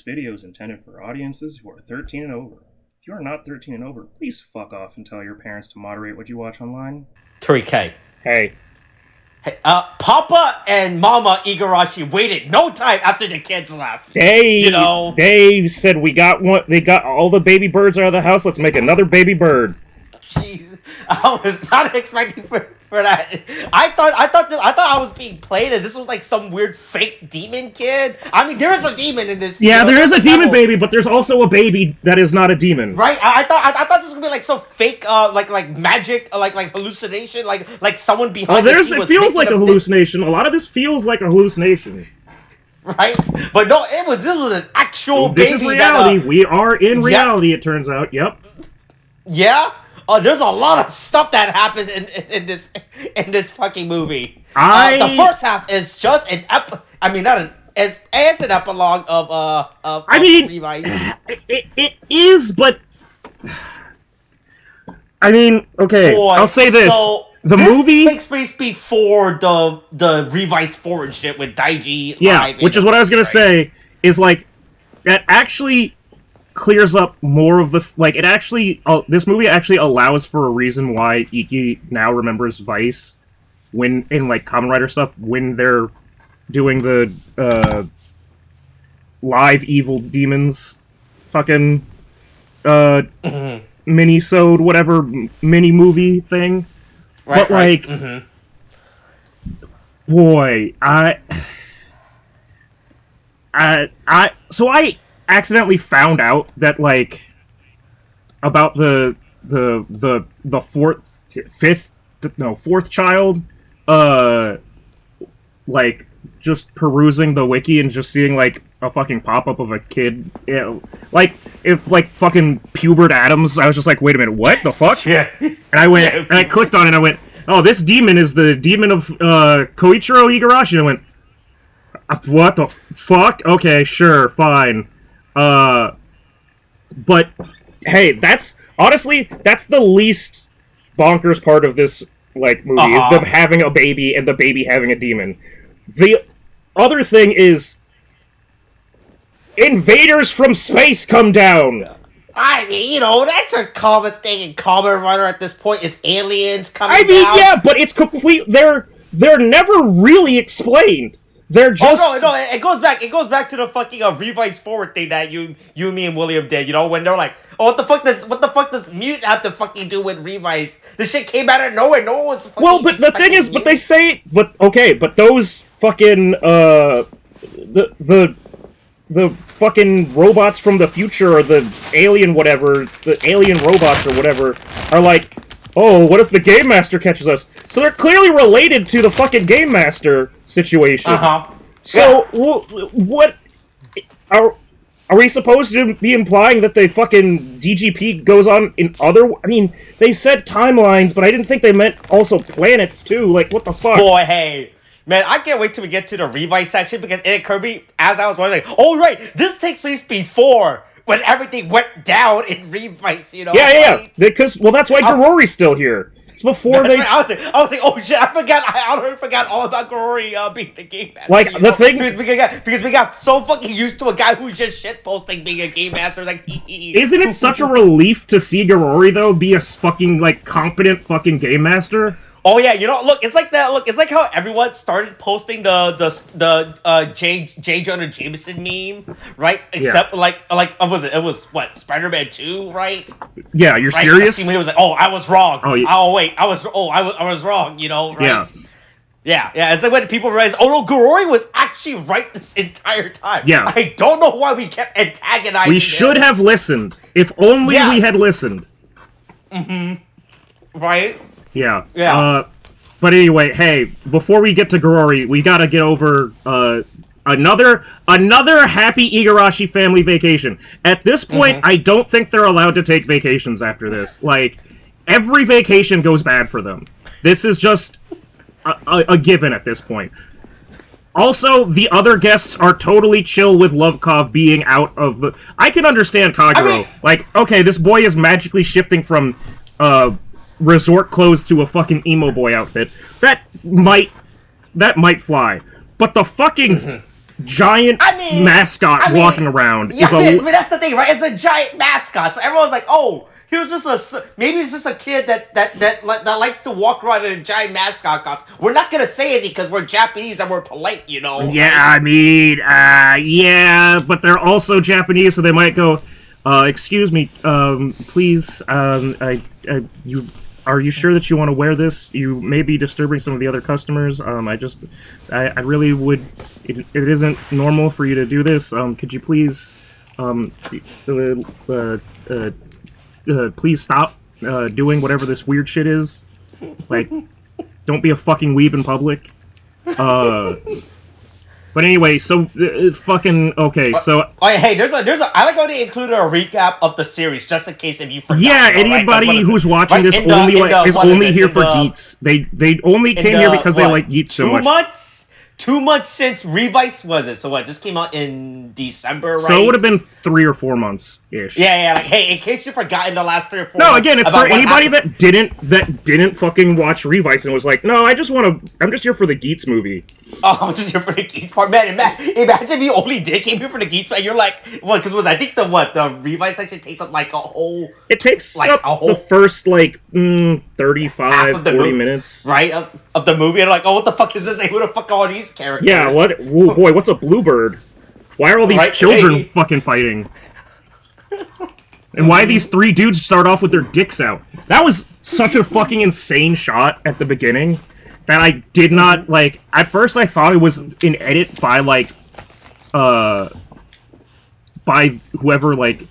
This video is intended for audiences who are 13 and over. If you are not 13 and over, please fuck off and tell your parents to moderate what you watch online. Tariq, hey. Hey. Hey, Papa and Mama Igarashi waited no time after the kids left. They said we got one. They got all the baby birds out of the house. Let's make another baby bird. Jeez, I was not expecting for that. I thought I was being played, and this was like some weird fake demon kid. I mean, there is a demon in this. Yeah, there is a demon baby, but there's also a baby that is not a demon. Right? I thought this was gonna be like some fake, like magic, like hallucination, like someone behind. It feels like a hallucination. A lot of this feels like a hallucination. Right? But no, this was an actual baby. This is reality. We are in reality. It turns out. Yep. Yeah. There's a lot of stuff that happens in this fucking movie. The first half is just an it's an epilogue of Revice. It is, but I mean, okay, boy, I'll say this. So the movie takes place before the Revice forward shit with Daiji. Yeah, which is what I was gonna say. Is like that actually clears up more of the it actually this movie actually allows for a reason why Iki now remembers Vice when in like Kamen Rider stuff when they're doing the live evil demons fucking mini-sode whatever mini movie thing. Right, but like boy, I accidentally found out that like about the fourth child like just perusing the wiki and just seeing like a fucking pop-up of a kid, like if like fucking Pubert Adams. I was just like, wait a minute, what the fuck? Yeah. And I went and I clicked on it and I went, oh, this demon is the demon of Koichiro Igarashi. And I went, what the fuck? Okay, sure, fine. But hey, that's the least bonkers part of this like movie is them having a baby and the baby having a demon. The other thing is invaders from space come down. I mean, that's a common thing in Kamen Rider at this point is aliens coming down. Yeah, but it's complete. They're never really explained. They're just... Oh, no, it goes back to the fucking Revice forward thing that you, me, and William did, when they're like, oh, what the fuck does Mute have to fucking do with Revice? This shit came out of nowhere, no one's fucking... Well, but the thing is, but they say... But, okay, but those fucking, the fucking robots from the future, or the alien whatever, the alien robots or whatever, are like... Oh, what if the Game Master catches us? So they're clearly related to the fucking Game Master situation. So, what... Are we supposed to be implying that the fucking DGP goes on in other... I mean, they said timelines, but I didn't think they meant also planets, too. Like, what the fuck? Boy, hey... Man, I can't wait till we get to the Revice section, because it occurred to me, as I was wondering, like, oh, right, this takes place before... when everything went down in Revice, Yeah. Because, well, that's why Garori's still here. It's before they... Right. I was like, oh shit, I forgot all about Garori being the Game Master. Like, the thing... Because we got so fucking used to a guy who's just shitposting being a Game Master, like, Isn't it such a relief to see Garori, though, be a fucking, like, competent fucking Game Master? Oh yeah, look, it's like that. Look, it's like how everyone started posting the J. Jonah Jameson meme, right? Except like what was it? It was what, Spider-Man 2, right? Yeah, you're serious? When it was like, oh, I was wrong. Oh, yeah. I was wrong. Right? Yeah. It's like when people realize, oh no, Garori was actually right this entire time. Yeah. I don't know why we kept antagonizing We should have listened. If only we had listened. Right. Yeah. But anyway, hey, before we get to Garori, we gotta get over another happy Igarashi family vacation. At this point, I don't think they're allowed to take vacations after this. Like, every vacation goes bad for them. This is just a given at this point. Also, the other guests are totally chill with Lovekov being out of the... I can understand Kagero. Like, okay, this boy is magically shifting from resort clothes to a fucking emo boy outfit. That might fly. But the fucking giant mascot walking around. Yeah, that's the thing, right? It's a giant mascot, so everyone's like, oh, he was just maybe it's just a kid that likes to walk around in a giant mascot costume. We're not gonna say anything because we're Japanese and we're polite, you know. Yeah, right? I mean, yeah, but they're also Japanese, so they might go, excuse me, please, you. Are you sure that you want to wear this? You may be disturbing some of the other customers. I really would. It isn't normal for you to do this. Could you please, please stop doing whatever this weird shit is? Like, don't be a fucking weeb in public. But anyway, so fucking okay. So hey, there's a. I like how they included a recap of the series just in case if you forgot. Yeah, anybody right? who's watching this is only here for Geats. They only came here because they like Geats so much. 2 months since Revice was it? So what? This came out in December, right? So it would have been 3 or 4 months ish. Yeah. Like, hey, in case you forgot in the last 3 or 4. No, again, it's for anybody that didn't fucking watch Revice and was like, no, I'm just here for the Geats movie. Oh, I'm just here for the Geats part, man. Imagine if you only came here for the Geats part. You're like, what? Because I think the Revice section takes up like a whole. It takes like up the first like 35, 40 minutes, right, of the movie. And like, oh, what the fuck is this? Hey, who the fuck are these characters? Yeah, what? Oh boy, what's a bluebird? Why are all these children fucking fighting? And why these 3 dudes start off with their dicks out? That was such a fucking insane shot at the beginning that I did not, like, at first I thought it was an edit by, like, by whoever, like,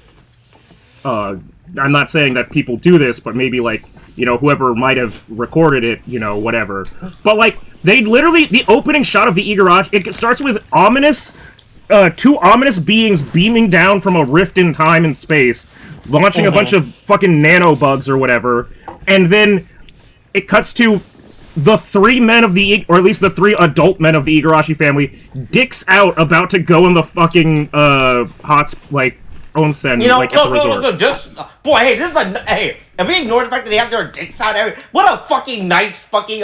I'm not saying that people do this, but maybe, like, you know, whoever might have recorded it, you know, whatever. But, like, they literally, the opening shot of the Igarashi, it starts with ominous, 2 ominous beings beaming down from a rift in time and space, launching a bunch of fucking nanobugs or whatever, and then it cuts to the 3 men of the, or at least the 3 adult men of the Igarashi family, dicks out, about to go in the fucking, onsen, you know, like, at the resort. No, just, boy, hey, this is a, hey, if we ignore the fact that they have their dicks out, what a fucking nice fucking,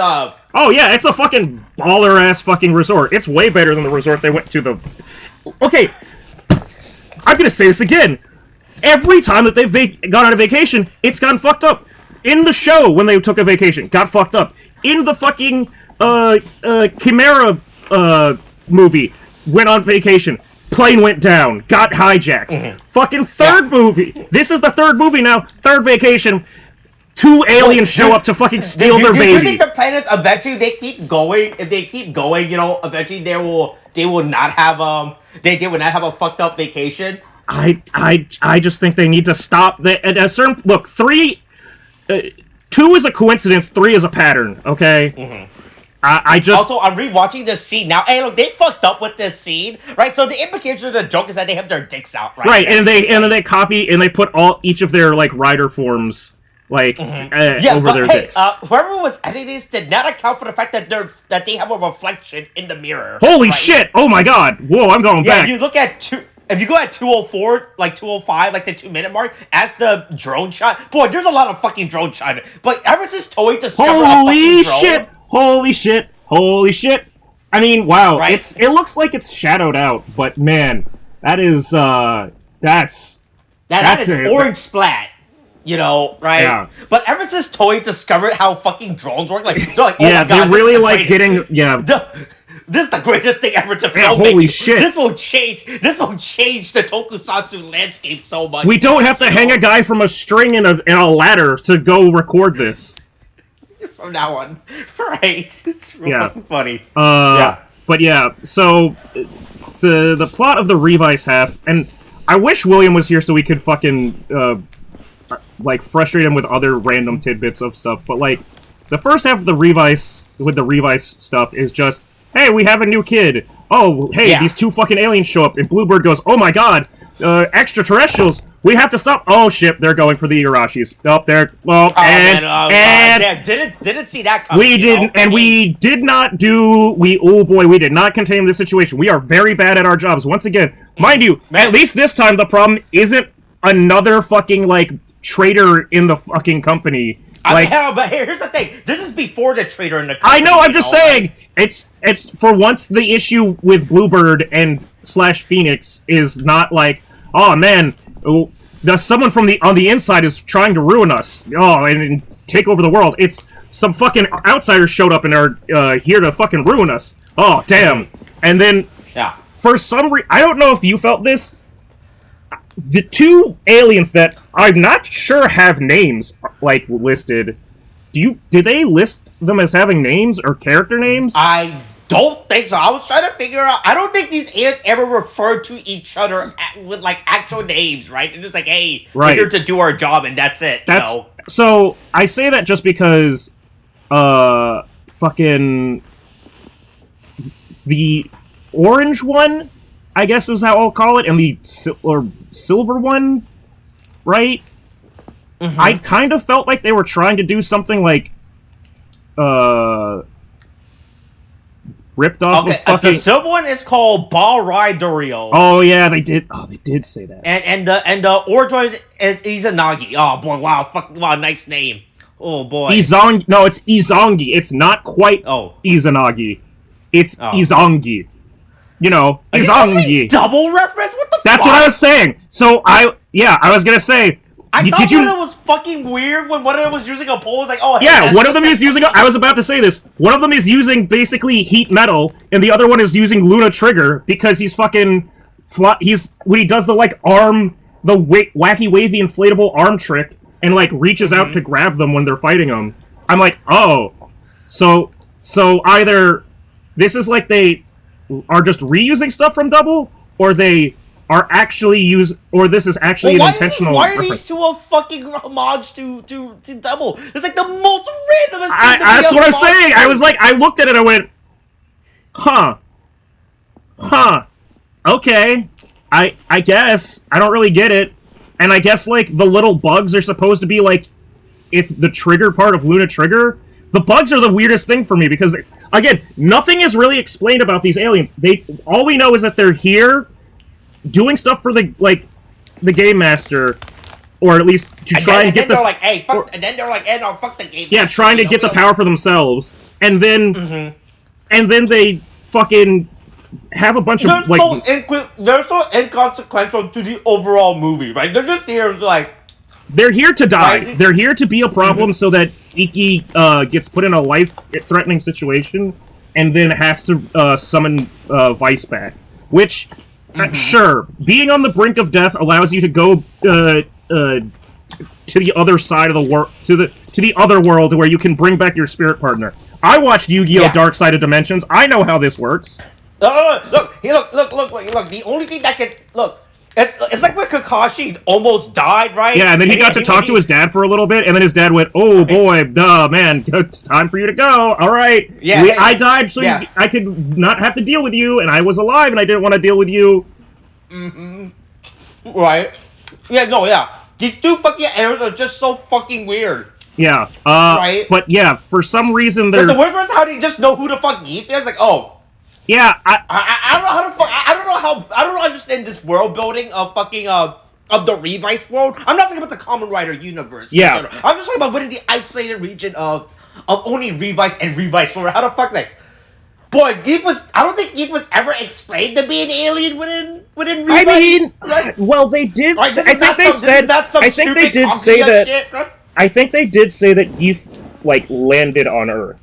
Oh, yeah, it's a fucking baller-ass fucking resort. It's way better than the resort they went to the... Okay, I'm gonna say this again. Every time that they've gone on a vacation, it's gotten fucked up. In the show, when they took a vacation, got fucked up. In the fucking, Chimera, movie, went on vacation, plane went down, got hijacked. Fucking third movie. This is the 3rd movie now, 3rd vacation. 2 aliens show up to fucking steal their baby. Do you think the planets eventually, they keep going, if they keep going, you know, eventually they will not have, they will not have a fucked up vacation? I just think they need to stop. At a certain, look, 2 is a coincidence, 3 is a pattern, okay? I just... Also, I'm rewatching this scene now. Hey, look, they fucked up with this scene, right? So the implication of the joke is that they have their dicks out, right? Right, and then they copy, and they put each of their, like, rider forms, like, over their dicks. Whoever was editing this did not account for the fact that they have a reflection in the mirror. Holy shit! Oh my god! Whoa, I'm going back. Yeah, you look at if you go at 204, like 205, like the 2-minute mark, as the drone shot, boy, there's a lot of fucking drone shot. But ever since Toei discovered Holy shit! Holy shit! Holy shit! I mean, wow, right? It looks like it's shadowed out, but man, that is that's an orange splat. You know, right? Yeah. But ever since Toei discovered how fucking drones work, like, they're like, oh yeah, my god, they really like getting, this is the greatest thing ever to film. Yeah, holy shit. This will change the tokusatsu landscape so much. We don't have to hang a guy from a string in a ladder to go record this. From now on. Right. It's real funny. But yeah, so the plot of the Revice half, and I wish William was here so we could fucking like frustrate him with other random tidbits of stuff, but like the first half of the Revice with the Revice stuff is just, hey, we have a new kid. Oh, hey, these 2 fucking aliens show up, and Bluebird goes, oh my god, extraterrestrials, we have to stop. Oh shit, they're going for the Igarashis. Oh, they're, well, didn't see that coming. We didn't, and we did not we did not contain this situation. We are very bad at our jobs. Once again, mind you, at least this time the problem isn't another fucking, like, traitor in the fucking company. Like, hell, but here's the thing. This is before the traitor in the company. I know, I'm just saying. It's for once the issue with Bluebird and / Phoenix is not like, oh man, someone from on the inside is trying to ruin us. Oh, and take over the world. It's some fucking outsiders showed up and are here to fucking ruin us. Oh, damn. And then, for some reason, I don't know if you felt this, the two aliens that I'm not sure have names, like, listed, did they list them as having names or character names? I don't think so. I was trying to figure out, I don't think these aliens ever refer to each other with, like, actual names, right? They're just like, hey, we're here to do our job, and that's it. So, I say that just because, fucking, the orange one, I guess is how I'll call it, and the silver one, right? Mm-hmm. I kind of felt like they were trying to do something like, ripped off of fucking... the silver one is called Battle Royale. Oh, yeah, they did. Oh, they did say that. And the orange one is Izanagi. Oh, boy, wow, nice name. Oh, boy. No, it's Izangi. It's not quite Izanagi. It's Izangi. You know, Izangi. Double reference? What the fuck? That's what I was saying. So, I was gonna say... I thought one of them was fucking weird when one of them was using a pole. Like, oh, hey, yeah, one of them is using... I was about to say this. One of them is using, basically, heat metal, and the other one is using Luna Trigger, because he's fucking... when he does the, like, arm... The wacky, wavy, inflatable arm trick, and, like, reaches out to grab them when they're fighting them. I'm like, oh. So either... This is like they... are just reusing stuff from Double, or they are actually or this is actually an intentional reference. Why are these two a fucking homage to Double? It's like the most randomest thing that's what I'm saying! I was like, I looked at it and I went, okay, I guess, I don't really get it, and I guess, like, the little bugs are supposed to be, like, if the trigger part of Luna Trigger, the bugs are the weirdest thing for me, because... Again, nothing is really explained about these aliens. All we know is that they're here, doing stuff for the Game Master, or at least to try and get the... Like, hey, fuck, and then they're like, hey, no, fuck the Game Master. Yeah, trying to get the power for themselves, and then, and then they fucking have a bunch of they're so inconsequential to the overall movie, right? They're just here, like. They're here to die. Right? They're here to be a problem so that Iki gets put in a life-threatening situation and then has to summon Vice back. Which, sure, being on the brink of death allows you to go to the other side of the world, to the other world where you can bring back your spirit partner. I watched Yu-Gi-Oh! Dark Side of Dimensions. I know how this works. Look. The only thing that can It's like when Kakashi almost died, right? Yeah, and then he got to talk to his dad for a little bit, and then his dad went, oh boy, man, it's time for you to go, alright. Yeah, I died so I could not have to deal with you, and I was alive, and I didn't want to deal with you. Right. Yeah, no, yeah. These two fucking errors are just so fucking weird. Yeah, right? But yeah, for some reason they're... But the worst part is how they just know who the fuck Geats is, like, oh... Yeah, I don't understand this world building of fucking of the Revice world. I'm not talking about the Kamen Rider universe. Yeah, I'm just talking about within the isolated region of only Revice and Revice world. How the fuck, like, boy, I don't think Geats was ever explained to be an alien within Revice. I mean, right? Well, they did. Right, I think they did say that. Shit, right? I think they did say that Geats landed on Earth.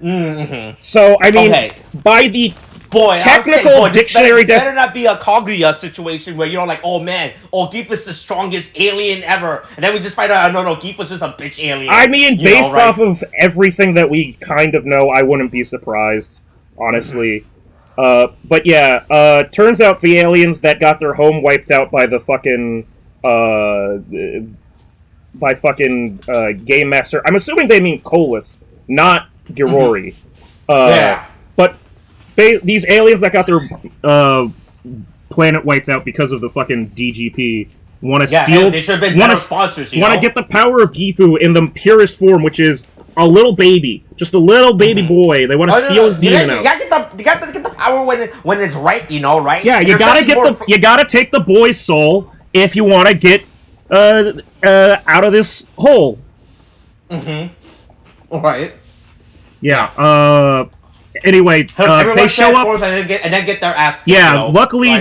So, I mean, by the technical dictionary definition... better not be a Kaguya situation where you're like, oh man, Geats is the strongest alien ever, and then we just find out, no, Geats was just a bitch alien. I mean, based off of everything that we kind of know, I wouldn't be surprised, honestly. But yeah, turns out the aliens that got their home wiped out by the fucking, Game Master, I'm assuming they mean Colas, not Girori. But these aliens that got their planet wiped out because of the fucking DGP want to steal. They should have been better sponsors. Want to get the power of Gifu in the purest form, which is a little baby, just a little baby boy. They want to steal his demon out. You got to get the power when it's right, right? Yeah, you gotta take the boy's soul if you want to get out of this hole. Mm-hmm. Right. Yeah. Anyway, they show up and then get their ass. Yeah. Luckily,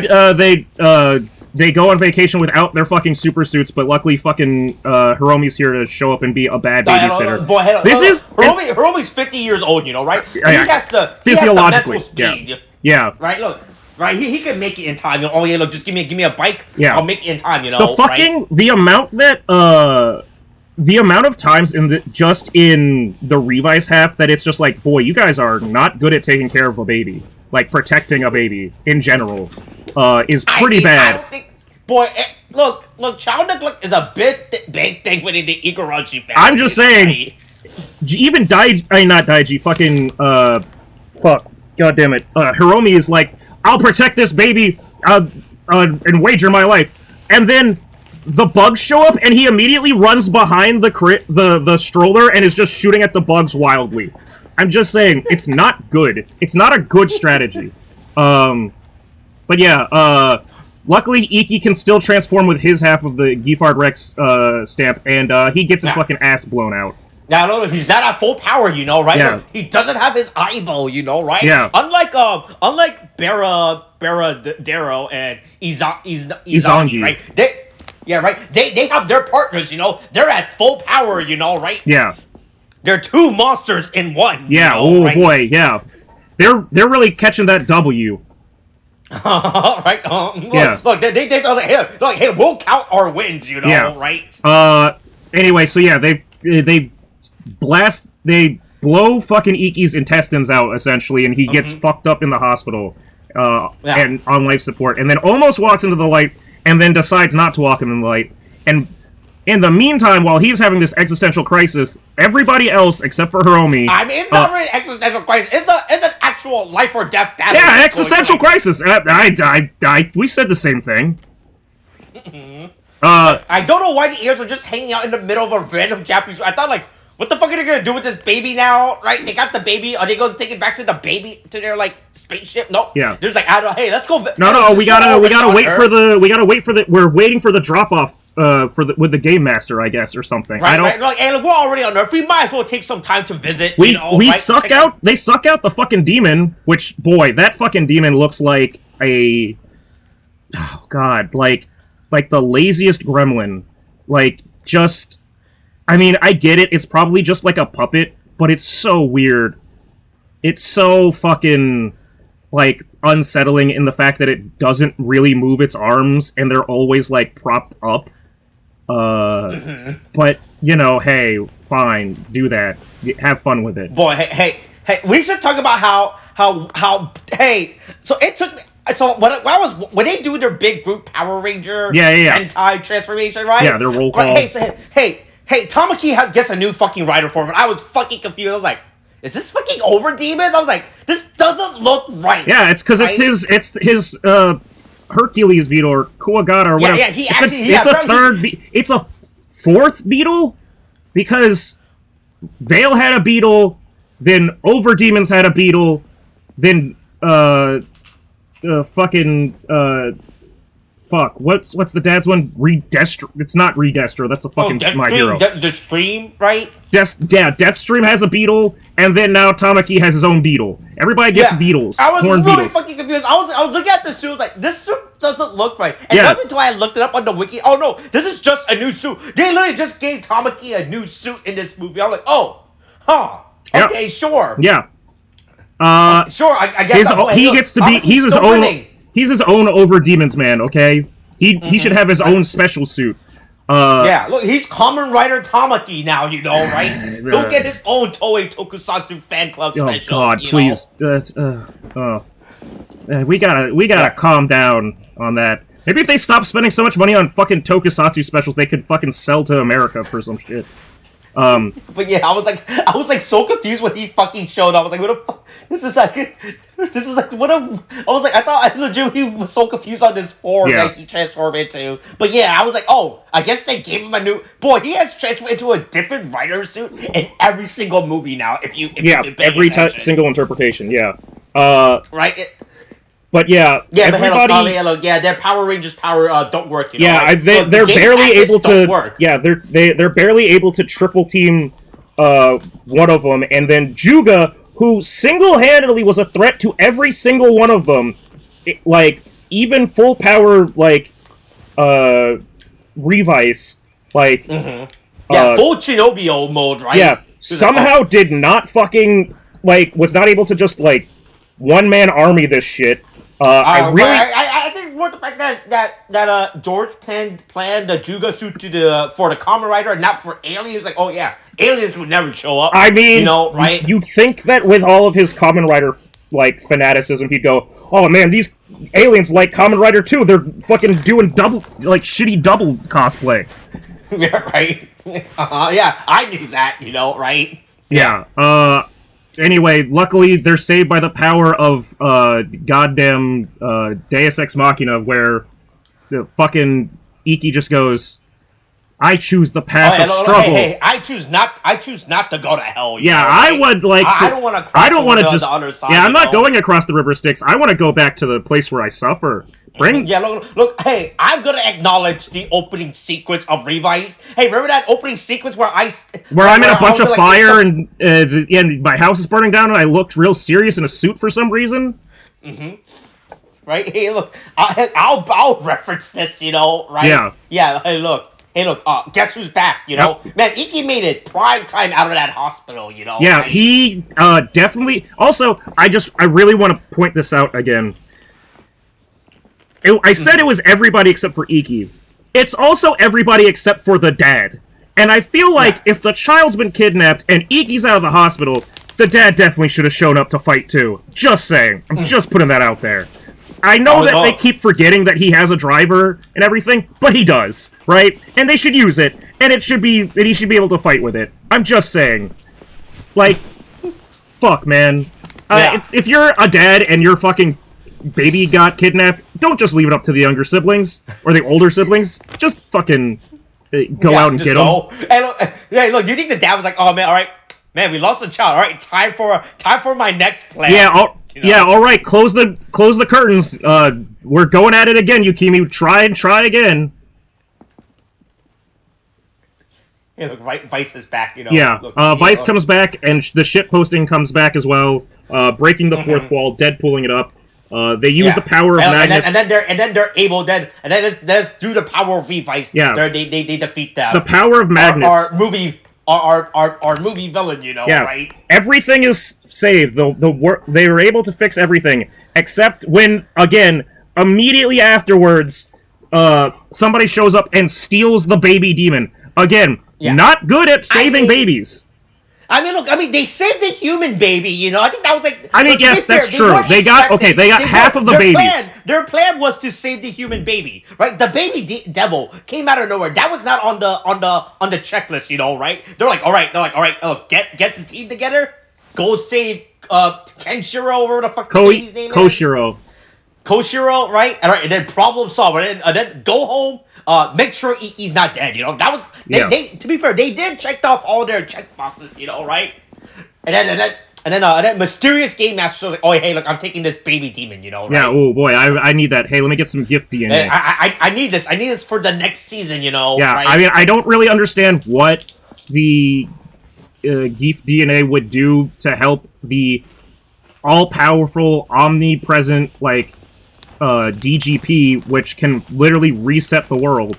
they go on vacation without their fucking super suits, but luckily, fucking Hiromi's here to show up and be a bad babysitter. Boy, Hiromi's 50 years old, you know, right? He has to physiologically. Yeah. Right. Look. Right, he can make it in time. You know, oh yeah, look, just give me a bike. Yeah. I'll make it in time. You know. The amount of times just in the Revice half that it's just like, boy, you guys are not good at taking care of a baby, like protecting a baby in general, is pretty bad. I don't think, boy, look, child neglect is a big thing within the Igarashi family. I'm just saying, even fucking fuck, goddammit, Hiromi is like, I'll protect this baby, and wager my life, and then the bugs show up, and he immediately runs behind the stroller and is just shooting at the bugs wildly. I'm just saying, it's not good. It's not a good strategy. But yeah, luckily Iki can still transform with his half of the Giffard Rex stamp, and he gets his fucking ass blown out. Now, no, he's not at full power, you know, right? Yeah. He doesn't have his eyeball, you know, right? Yeah. Unlike Baradero and Izangi, right? They have their partners, you know. They're at full power, you know, right? Yeah. They're two monsters in one. Yeah. You know, right? Boy. Yeah. They're really catching that W. Right. Look, they like, hey, we'll count our wins, you know, right? Anyway, so yeah, they blow fucking Iki's intestines out, essentially, and he gets fucked up in the hospital, and on life support, and then almost walks into the light, and then decides not to walk in the light, and in the meantime, while he's having this existential crisis, everybody else, except for Hiromi... I mean, it's not really an existential crisis, it's an actual life or death battle. Yeah, existential crisis! We said the same thing. I don't know why the ears are just hanging out in the middle of a random Japanese... I thought, like, what the fuck are they gonna do with this baby now? Right? They got the baby. Are they gonna take it back to the baby to their like spaceship? Nope. Yeah. There's like, hey, let's go. No. We gotta wait for the. We're waiting for the drop off. With the game master, I guess, or something. Right. Like, and we're already on Earth. We might as well take some time to visit. They suck out the fucking demon. Which, boy, that fucking demon looks like a. Oh God, like the laziest gremlin. Like just. I mean, I get it, it's probably just like a puppet, but it's so weird. It's so fucking, like, unsettling in the fact that it doesn't really move its arms, and they're always, like, propped up. But, you know, hey, fine, do that. Have fun with it. Boy, hey, we should talk about how hey, so it took... So when they do their big group Power Ranger Sentai transformation, right? Yeah, their roll call. Right, Hey, Tamaki gets a new fucking rider form, and I was fucking confused. I was like, is this fucking over demons? I was like, this doesn't look right. Yeah, it's because it's his Hercules beetle or Kuwagata or whatever. Yeah, it's a fourth beetle because Vale had a beetle, then Over Demons had a beetle, then fuck, what's the dad's one? Redestro. It's not Redestro. That's a fucking My Hero. Deathstream, right? Deathstream has a beetle, and then now Tamaki has his own beetle. Everybody gets beetles. I was really fucking confused. I was looking at the suit. I was like, this suit doesn't look right. And it wasn't until I looked it up on the wiki. Oh no, this is just a new suit. They literally just gave Tamaki a new suit in this movie. I'm like, okay, sure. Yeah. Sure. I guess He's his own Over Demons man, okay? He should have his own special suit. Look, he's Kamen Rider Tamaki now, you know, right? He'll get his own Toei Tokusatsu fan club special. Oh God, please. We gotta calm down on that. Maybe if they stop spending so much money on fucking Tokusatsu specials, they could fucking sell to America for some shit. But yeah, I was like so confused when he fucking showed up. I was like, what the fuck? This is like, what a... I was like, I legitimately was so confused on this form that he transformed into. But yeah, I was like, oh, I guess they gave him a new... Boy, he has transformed into a different rider suit in every single movie now, if you every single interpretation, Right? But yeah, everybody. Their Power Rangers power don't work. You know, yeah, they're barely able to. Work. Yeah, they're barely able to triple team one of them, and then Juga, who single-handedly was a threat to every single one of them, like even full power Revice, like full Chinobio mode, right? Yeah, somehow did not fucking was not able to just one-man army this shit. I think more the fact that George planned the Juga suit for the Kamen Rider and not for aliens. Like, oh yeah, aliens would never show up. I mean, you know, right? You'd think that with all of his Kamen Rider fanaticism, he'd go, oh man, these aliens like Kamen Rider 2. They're fucking doing shitty double cosplay. Yeah, right. Yeah, I knew that. You know, right? Yeah. Anyway, luckily they're saved by the power of goddamn Deus Ex Machina, where the fucking Iki just goes, "I choose the path of struggle." Hey, I choose not to go to hell. Yeah, I would like. I don't want to. I don't want to just. The other side, yeah, I'm not going across the river Styx. I want to go back to the place where I suffer. Yeah, look, hey, I'm gonna acknowledge the opening sequence of Revice. Hey, remember that opening sequence where I'm in a bunch of fire and my house is burning down and I looked real serious in a suit for some reason? Right? Hey, look, I'll reference this, you know, right? Yeah. Yeah, hey, look, guess who's back, you know? Yep. Man, Iki made it prime time out of that hospital, you know? Yeah, right? He definitely... Also, I really want to point this out again. I said it was everybody except for Iki. It's also everybody except for the dad. And I feel like if the child's been kidnapped and Iki's out of the hospital, the dad definitely should have shown up to fight too. Just saying. I'm just putting that out there. I know that they keep forgetting that he has a driver and everything, but he does, right? And they should use it, and he should be able to fight with it. I'm just saying. Fuck, man. If you're a dad and your fucking baby got kidnapped, don't just leave it up to the younger siblings or the older siblings. Just fucking go out and get them. Hey, look, you think the dad was like, "Oh man, all right, man, we lost a child. All right, time for my next plan." Yeah, all right. Close the curtains. We're going at it again, Yukimi. Try again. Yeah, look, Vice is back. You know. Yeah, Vice comes back, and the ship posting comes back as well. Breaking the fourth wall, Deadpooling it up. They use the power of magnets, and then they're able. Then through the power of Revice. Yeah, they defeat them. The power of magnets. Our movie villain, you know, right? Everything is saved. They were able to fix everything except when, again, immediately afterwards, somebody shows up and steals the baby demon. Again, not good at saving babies. They saved a human baby, you know. I think that was like... yes, that's true. They got half of the babies. Their plan was to save the human baby, right? The baby devil came out of nowhere. That was not on the checklist, you know, right? They're like, all right, get the team together, go save Kenshiro, or whatever the fuck the baby's name is. Koshiro, right? And then problem solved. And then go home. Make sure Iki's not dead, you know. That was they to be fair, they did check off all their check boxes, you know, right? And then mysterious game master was like, "Oh, hey, look, I'm taking this baby demon, you know." Right? Yeah. Oh boy, I need that. Hey, let me get some gift DNA. I need this. I need this for the next season, you know. Yeah. Right? I don't really understand what the gift DNA would do to help the all-powerful, omnipresent, DGP, which can literally reset the world.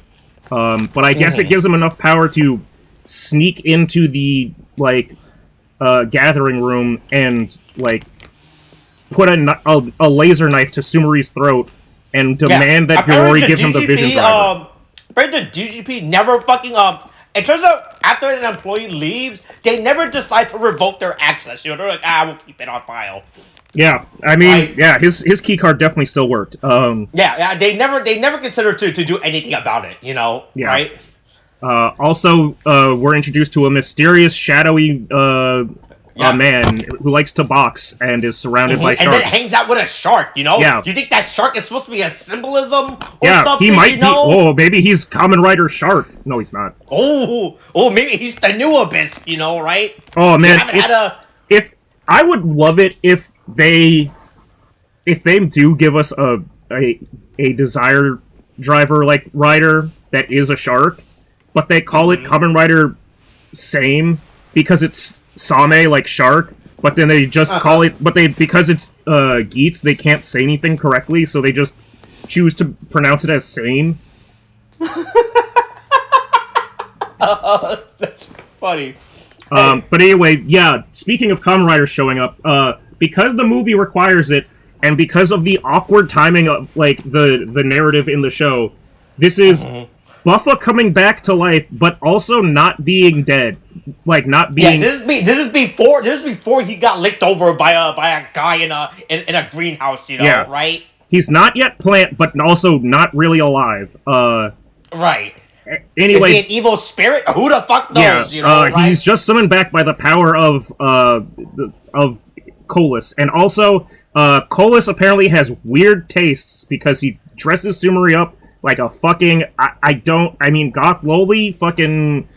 But I guess it gives them enough power to sneak into the, gathering room and, put a laser knife to Sumeri's throat and demand that Yorori give him the vision driver. But the DGP never fucking, it turns out after an employee leaves, they never decide to revoke their access. You know, they're like, we'll keep it on file. Yeah, his keycard definitely still worked. They never considered to do anything about it, you know, right? Also, we're introduced to a mysterious, shadowy man who likes to box and is surrounded by sharks. And then hangs out with a shark, you know? Yeah. Do you think that shark is supposed to be a symbolism or something, he might be. Oh, maybe he's Kamen Rider Shark. No, he's not. Oh, maybe he's the new Abyss, you know, right? Oh, man. If I would love it if if they do give us a desire driver like rider that is a shark, but they call it Kamen Rider Same because it's Same like shark, but then they just call it, but because it's Geats, they can't say anything correctly, so they just choose to pronounce it as Same. That's funny. But anyway, yeah, speaking of Kamen Rider showing up, because the movie requires it, and because of the awkward timing of, like, the narrative in the show, this is Buffa coming back to life, but also not being dead. Like, not being... Yeah, this is before he got licked over by a guy in a greenhouse, you know, right? He's not yet plant, but also not really alive. Right. Anyway... Is he an evil spirit? Who the fuck knows, you know, right? He's just summoned back by the power of Colas. And also... Colas apparently has weird tastes because he dresses Sumari up like a fucking... I mean, Gok Loli fucking...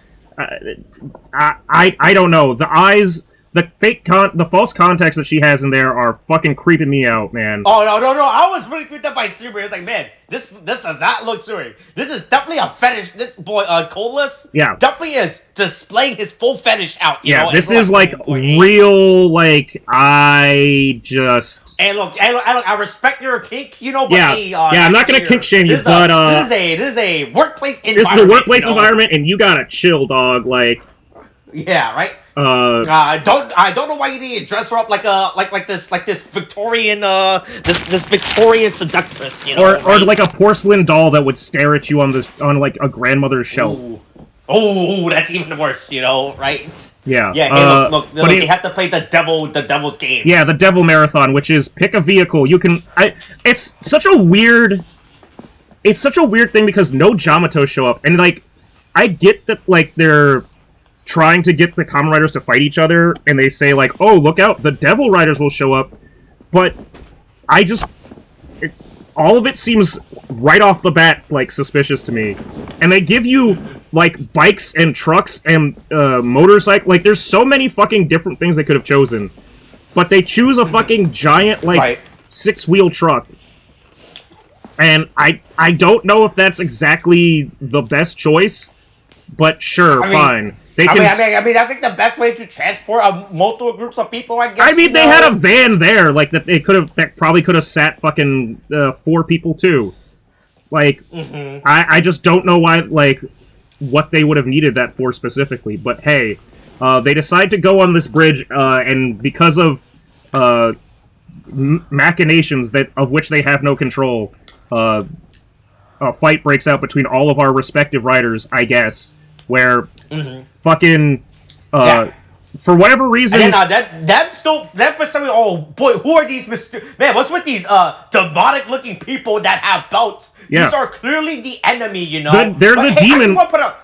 I don't know. The eyes... The false contacts that she has in there are fucking creeping me out, man. Oh, no. I was really creeped out by Sumari. It's like, man, this does not look Sumari. This is definitely a fetish. This boy, Colas, definitely is displaying his full fetish out. You know? This is like real, like, I just... And look, I respect your kink, you know, but I'm not gonna kink shame you, but, this is a workplace environment. This is a workplace environment, and you gotta chill, dog, like... Yeah, right. I don't know why you need to dress her up like this Victorian this Victorian seductress, you know, or like a porcelain doll that would stare at you on like a grandmother's shelf. Oh, that's even worse, you know, right? Yeah. Yeah. Hey, look, you have to play the devil's game. Yeah, the devil marathon, which is pick a vehicle. You can. It's such a weird thing because no Jamato show up, and like I get that like they're trying to get the Kamen Riders to fight each other, and they say, like, oh, look out, the Devil Riders will show up, but I just... all of it seems right off the bat, like, suspicious to me. And they give you, like, bikes and trucks and motorcycle... Like, there's so many fucking different things they could have chosen. But they choose a fucking giant, like, six-wheel truck. And I don't know if that's exactly the best choice, but sure, fine. I think the best way to transport multiple groups of people, I guess. I mean, they had a van there, like that probably could have sat fucking 4 people too. Like, I just don't know why, like, what they would have needed that for specifically. But hey, they decide to go on this bridge, and because of machinations of which they have no control, a fight breaks out between all of our respective riders, I guess, where fucking for whatever reason, and then, that for some reason, oh boy, who are these man? What's with these demonic looking people that have belts? Yeah. These are clearly the enemy, you know. They're the demon.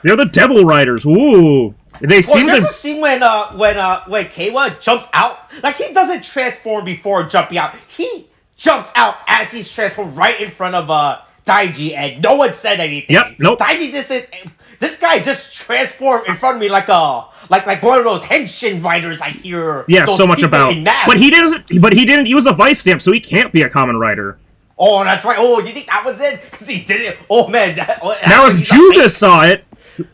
They're the devil riders. Ooh, they seem to. There's a scene when Keiwa jumps out. Like, he doesn't transform before jumping out. He jumps out as he's transformed right in front of Daiji, and no one said anything. Yep. Nope. Daiji this guy just transformed in front of me like one of those henshin riders I hear. Yeah, so much about. But he didn't use a vice stamp, so he can't be a Kamen Rider. Oh, that's right. Oh, you think that was it? Because he did it. Oh man. Now, if Juga saw it,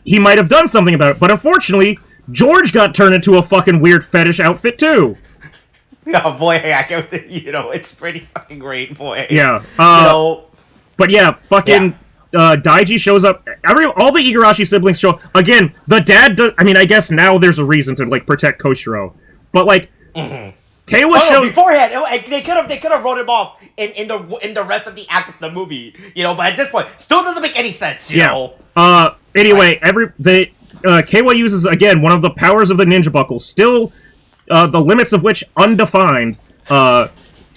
he might have done something about it. But unfortunately, George got turned into a fucking weird fetish outfit too. Oh boy, I can't. You know, it's pretty fucking great, boy. Yeah. You know. But yeah, fucking. Yeah. Daiji shows up. All the Igarashi siblings show up. Again, the dad does... I mean, I guess now there's a reason to, like, protect Koshiro. But, like... Keiwa showed... beforehand, they could have wrote him off in the rest of the act of the movie. You know, but at this point, still doesn't make any sense, you know? Anyway, Keiwa uses, again, one of the powers of the ninja buckle. Still, the limits of which undefined, to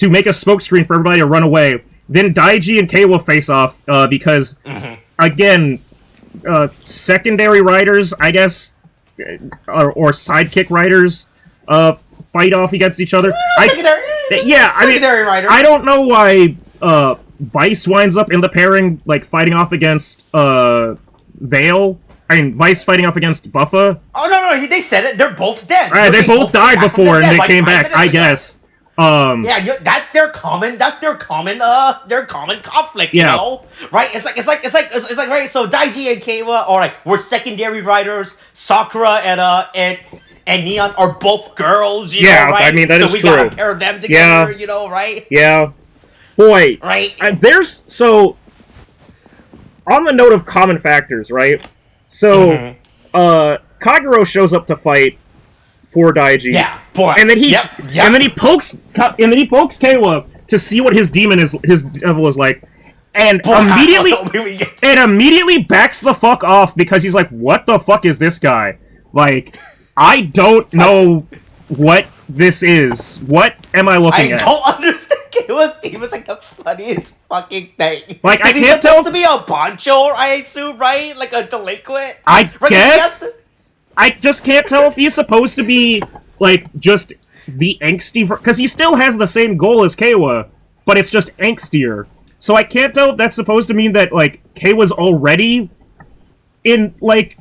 make a smokescreen for everybody to run away. Then Daiji and Keiwa face off, because, again, secondary riders, I guess, or sidekick riders, fight off against each other. Secondary riders. I don't know why, Vice winds up in the pairing, like, fighting off against, Vale. I mean, Vice fighting off against Buffa. Oh, no, they said it. They're both dead. Right, they both died before, and they came back, I guess. That's their common conflict, you know, right? It's like right. So Daiji and Keiwa are like, we're secondary writers. Sakura and Neon are both girls, you know, right? I mean, that is true. So we gotta pair them together, you know, right? Yeah. Boy. Right. On the note of common factors, right? So, Kagero shows up to fight for Daiji. Yeah, boy. And then he pokes Keiwa to see what his demon is, his devil is like, and immediately backs the fuck off because he's like, what the fuck is this guy? Like, I don't know what this is. What am I looking at? I don't understand. Keiwa's demon is like the funniest fucking thing. Like, I can't tell. He's supposed to be a bancho, I assume, right? Like a delinquent. I guess. I just can't tell if he's supposed to be, like, just the angsty... Because he still has the same goal as Keiwa, but it's just angstier. So I can't tell if that's supposed to mean that, like, Keiwa's already in, like,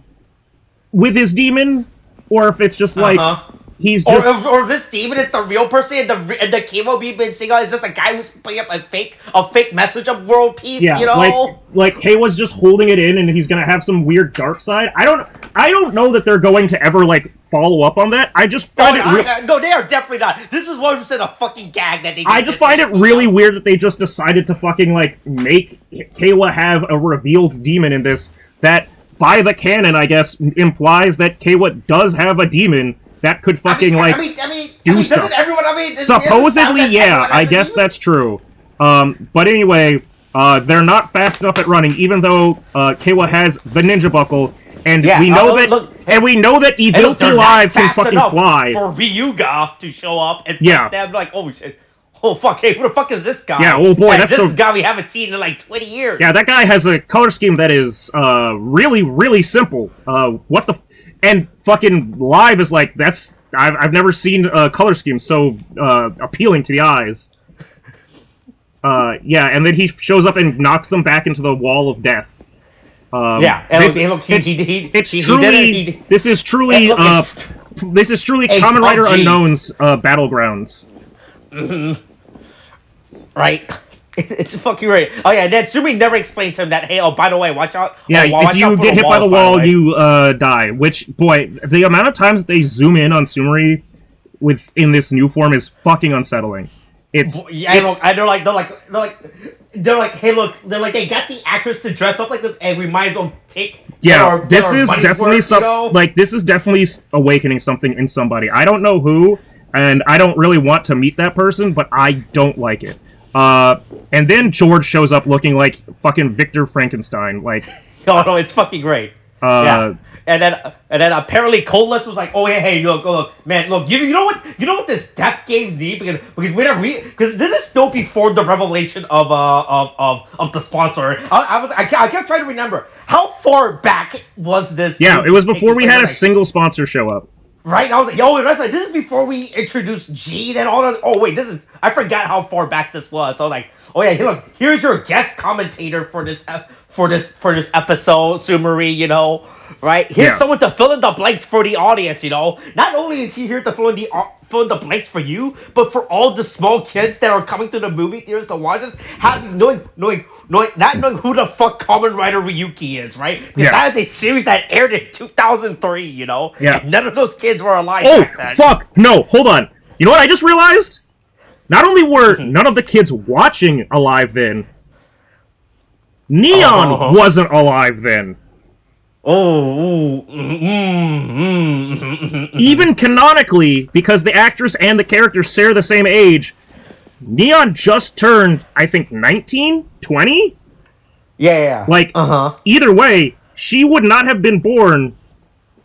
with his demon, or if it's just, like, he's just... Or this demon is the real person, and the Keiwa we've been seeing is just a guy who's putting up a fake message of world peace, you know? Like Keiwa's just holding it in, and he's gonna have some weird dark side. I don't know that they're going to ever, like, follow up on that. I just find No, they are definitely not. This was 100% a fucking gag that they did. I just find it really weird that they just decided to fucking, like, make Keiwa have a revealed demon in this that, by the canon, I guess, implies that Keiwa does have a demon that could fucking, do stuff. Supposedly, I guess that's true. But anyway, they're not fast enough at running, even though Keiwa has the ninja buckle. And we know that Evilty Live can fucking fly. For Ryuga to show up and them like, oh shit, oh fuck, hey, who the fuck is this guy? Yeah, oh boy, this is a guy we haven't seen in like 20 years. Yeah, that guy has a color scheme that is really, really simple. And fucking Live is like, I've never seen a color scheme so appealing to the eyes. And then he shows up and knocks them back into the wall of death. This is truly Kamen Rider Unknown's Battlegrounds. Mm-hmm. Right. It's fucking right. Oh yeah, and then Sumi never explained to him that, hey, oh, by the way, watch out. Yeah, if you get hit by the wall, you die. Which, boy, the amount of times they zoom in on Sumeri in this new form is fucking unsettling. They're like, hey, look, they got the actress to dress up like this, and we might as well take. This is definitely awakening something in somebody. I don't know who, and I don't really want to meet that person, but I don't like it. And then George shows up looking like fucking Victor Frankenstein, like. Oh no, it's fucking great. And then apparently Colas was like, oh hey, look, man, look, you know what this death games need because because this is still before the revelation of the sponsor. I kept trying to remember how far back was this. Yeah, it was before we had a single sponsor show up. Right, I was like, yo, that's like, this is before we introduced Gene and all that. Oh wait, I forgot how far back this was. So I was like, oh yeah, look, here's your guest commentator for this episode, Sumeri, you know. Right? Here's someone to fill in the blanks for the audience, you know? Not only is he here to fill in the blanks for you, but for all the small kids that are coming to the movie theaters to watch us, knowing who the fuck Kamen Rider Ryuki is, right? Because that is a series that aired in 2003, you know? Yeah. And none of those kids were alive back then. Oh, fuck! No, hold on. You know what I just realized? Not only were none of the kids watching alive then, Neon wasn't alive then. Even canonically, because the actress and the character share the same age, Neon just turned, I think, 19? 20? Yeah. Like, either way, she would not have been born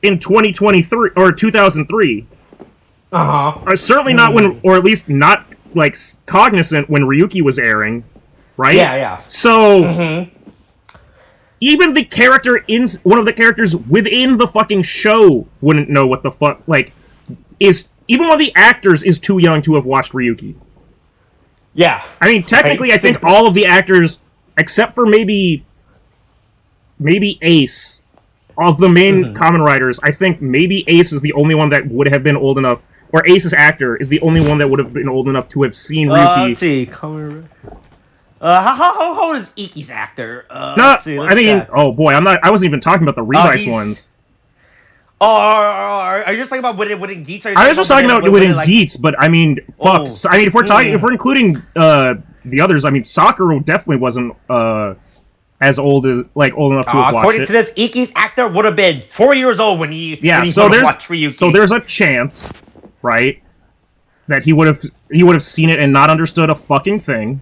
in 2023, or 2003. Certainly not when, or at least not, like, cognizant when Ryuki was airing, right? Yeah. So... Even the character one of the characters within the fucking show wouldn't know what the fuck, like, even one of the actors is too young to have watched Ryuki. Yeah. I mean, technically, I think all of the actors, except for maybe Ace, of the main Kamen Riders, I think maybe Ace is the only one that would have been old enough or Ace's actor is the only one that would have been old enough to have seen Ryuki. Let's see. How old is Iki's actor? No, let's see, let's check. oh boy, I wasn't even talking about the Revice ones. Oh, are you just talking about within Geats? I was just talking about within Geats, but I mean, fuck. Oh. I mean, if we're including the others, I mean, Sakura definitely wasn't as old enough to have watched it. According to this, Iki's actor would have been 4 years old when he watched Ryuki. So there's a chance, right, that he would have seen it and not understood a fucking thing.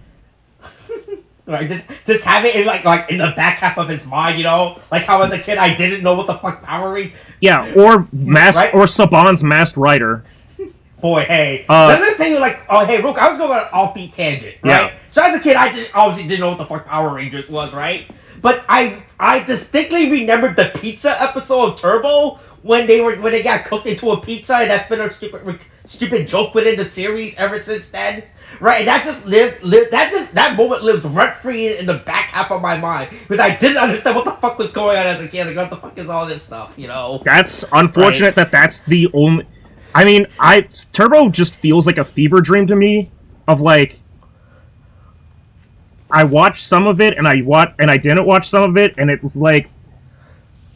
Right, just have it in like in the back half of his mind, you know, like how as a kid I didn't know what the fuck Power Rangers. Yeah, or or Saban's Masked Rider. Boy, hey, let me tell you, like, oh hey, Rook, I was going on an offbeat tangent, right? Yeah. So as a kid, I obviously didn't know what the fuck Power Rangers was, right? But I distinctly remembered the pizza episode of Turbo when they got cooked into a pizza, and that's been a stupid joke within the series ever since then. Right, and that just that moment lives rent free in the back half of my mind because I didn't understand what the fuck was going on as a kid. Like, what the fuck is all this stuff, you know? That's unfortunate that that's the only. I mean, Turbo just feels like a fever dream to me. Of like, I watched some of it and I didn't watch some of it, and it was like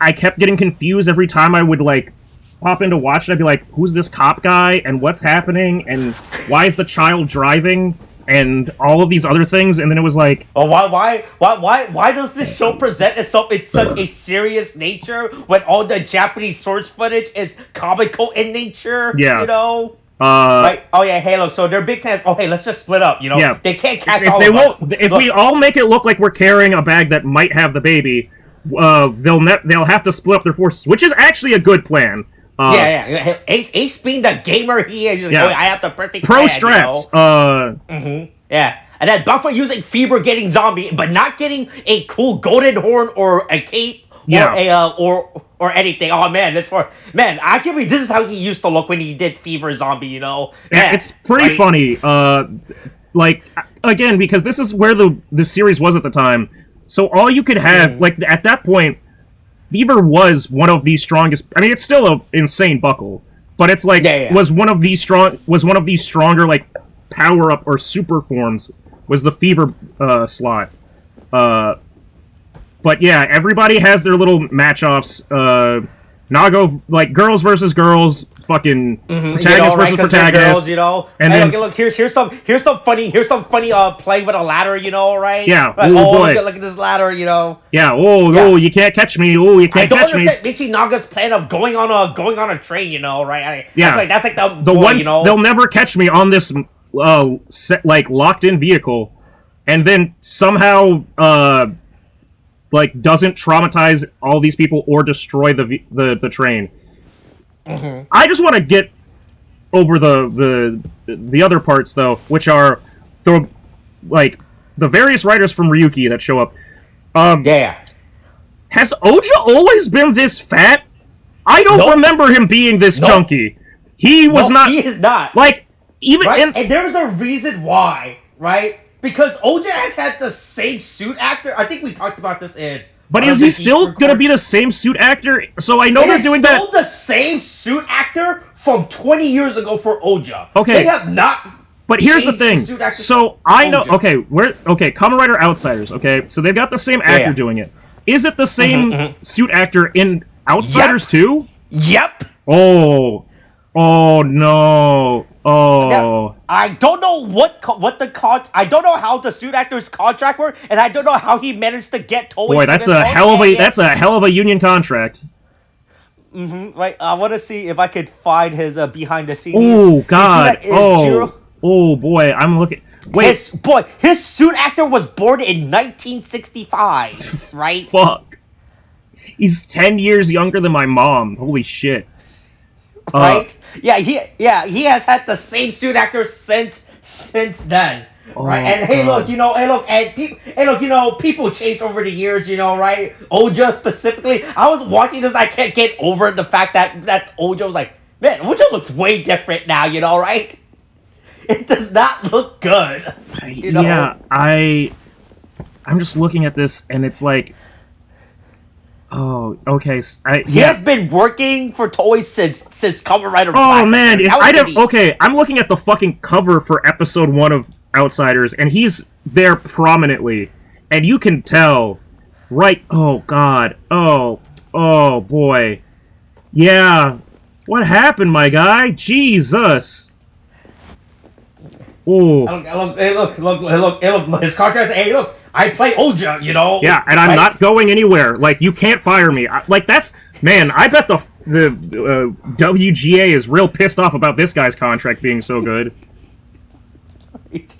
I kept getting confused every time I would like pop in to watch it. I'd be like, who's this cop guy and what's happening and why is the child driving and all of these other things, and then it was like, oh, why does this show present itself in such a serious nature when all the Japanese source footage is comical in nature? Yeah, you know. Like, oh yeah, Halo. So they're big fans. Oh hey, let's just split up. You know, yeah. They can't catch If we all make it look like we're carrying a bag that might have the baby, they'll have to split up their forces, which is actually a good plan. Yeah. Ace being the gamer he is, like, oh, I have the perfect pro plan, strats. You know? Yeah. And then Buffer using Fever getting zombie, but not getting a cool golden horn or a cape or anything. Oh man, I can't believe this is how he used to look when he did Fever zombie, you know? Yeah, it's pretty funny. Like, again, because this is where the series was at the time. So all you could have, like, at that point, Fever was one of the strongest. I mean, it's still an insane buckle, but it's like was one of these stronger like power up or super forms was the Fever slot. But yeah, everybody has their little match-offs. Nago, like, girls versus girls, fucking protagonist versus protagonist, girls, you know. And then look, here's some funny playing with a ladder, you know, right? Yeah. Right? Oh boy, look at this ladder, you know. Yeah. Oh, you can't catch me. Oh, you can't catch me. I don't understand Michinaga's plan of going on a train, you know, right? That's like the boy, one. You know? They'll never catch me on this like locked-in vehicle, and then somehow like doesn't traumatize all these people or destroy the train. I just want to get over the other parts though, which are the various writers from Ryuki that show up. Has Oja always been this fat? I don't remember him being this chunky. He was not. He is not. Like, even and there's a reason why, right? Because Oja has had the same suit actor. I think we talked about this in. But is he still gonna be the same suit actor? So I know they're doing that. Still the same suit actor from 20 years ago for Oja. Okay. They have not. But here's the thing. So I know. Okay, Kamen Rider Outsiders. Okay, so they've got the same actor doing it. Is it the same suit actor in Outsiders too? Yep. Oh no. Oh. Now, I don't know I don't know how the suit actor's contract worked, and I don't know how he managed to get told. Boy, that's a hell of a union contract. Right. I want to see if I could find his behind the scenes. Oh God. Oh boy, I'm looking. Wait. His suit actor was born in 1965. Right. Fuck. He's 10 years younger than my mom. Holy shit. Right? He has had the same suit actor since then. Right? And look, people changed over the years, you know, right? Oja specifically. I was watching this, I can't get over the fact that Oja was like, man, Oja looks way different now, you know, right? It does not look good. You know? Yeah, I'm just looking at this and it's like, Oh, okay. He has been working for toys since Kamen Rider. Oh man, okay, I'm looking at the fucking cover for episode 1 of Outsiders, and he's there prominently, and you can tell, right? Oh god, oh boy, yeah. What happened, my guy? Jesus. Ooh. Look, his contract. Hey, look, I play Oja, you know. Yeah, and I'm not going anywhere. Like, you can't fire me. Like, that's... Man, I bet the WGA is real pissed off about this guy's contract being so good.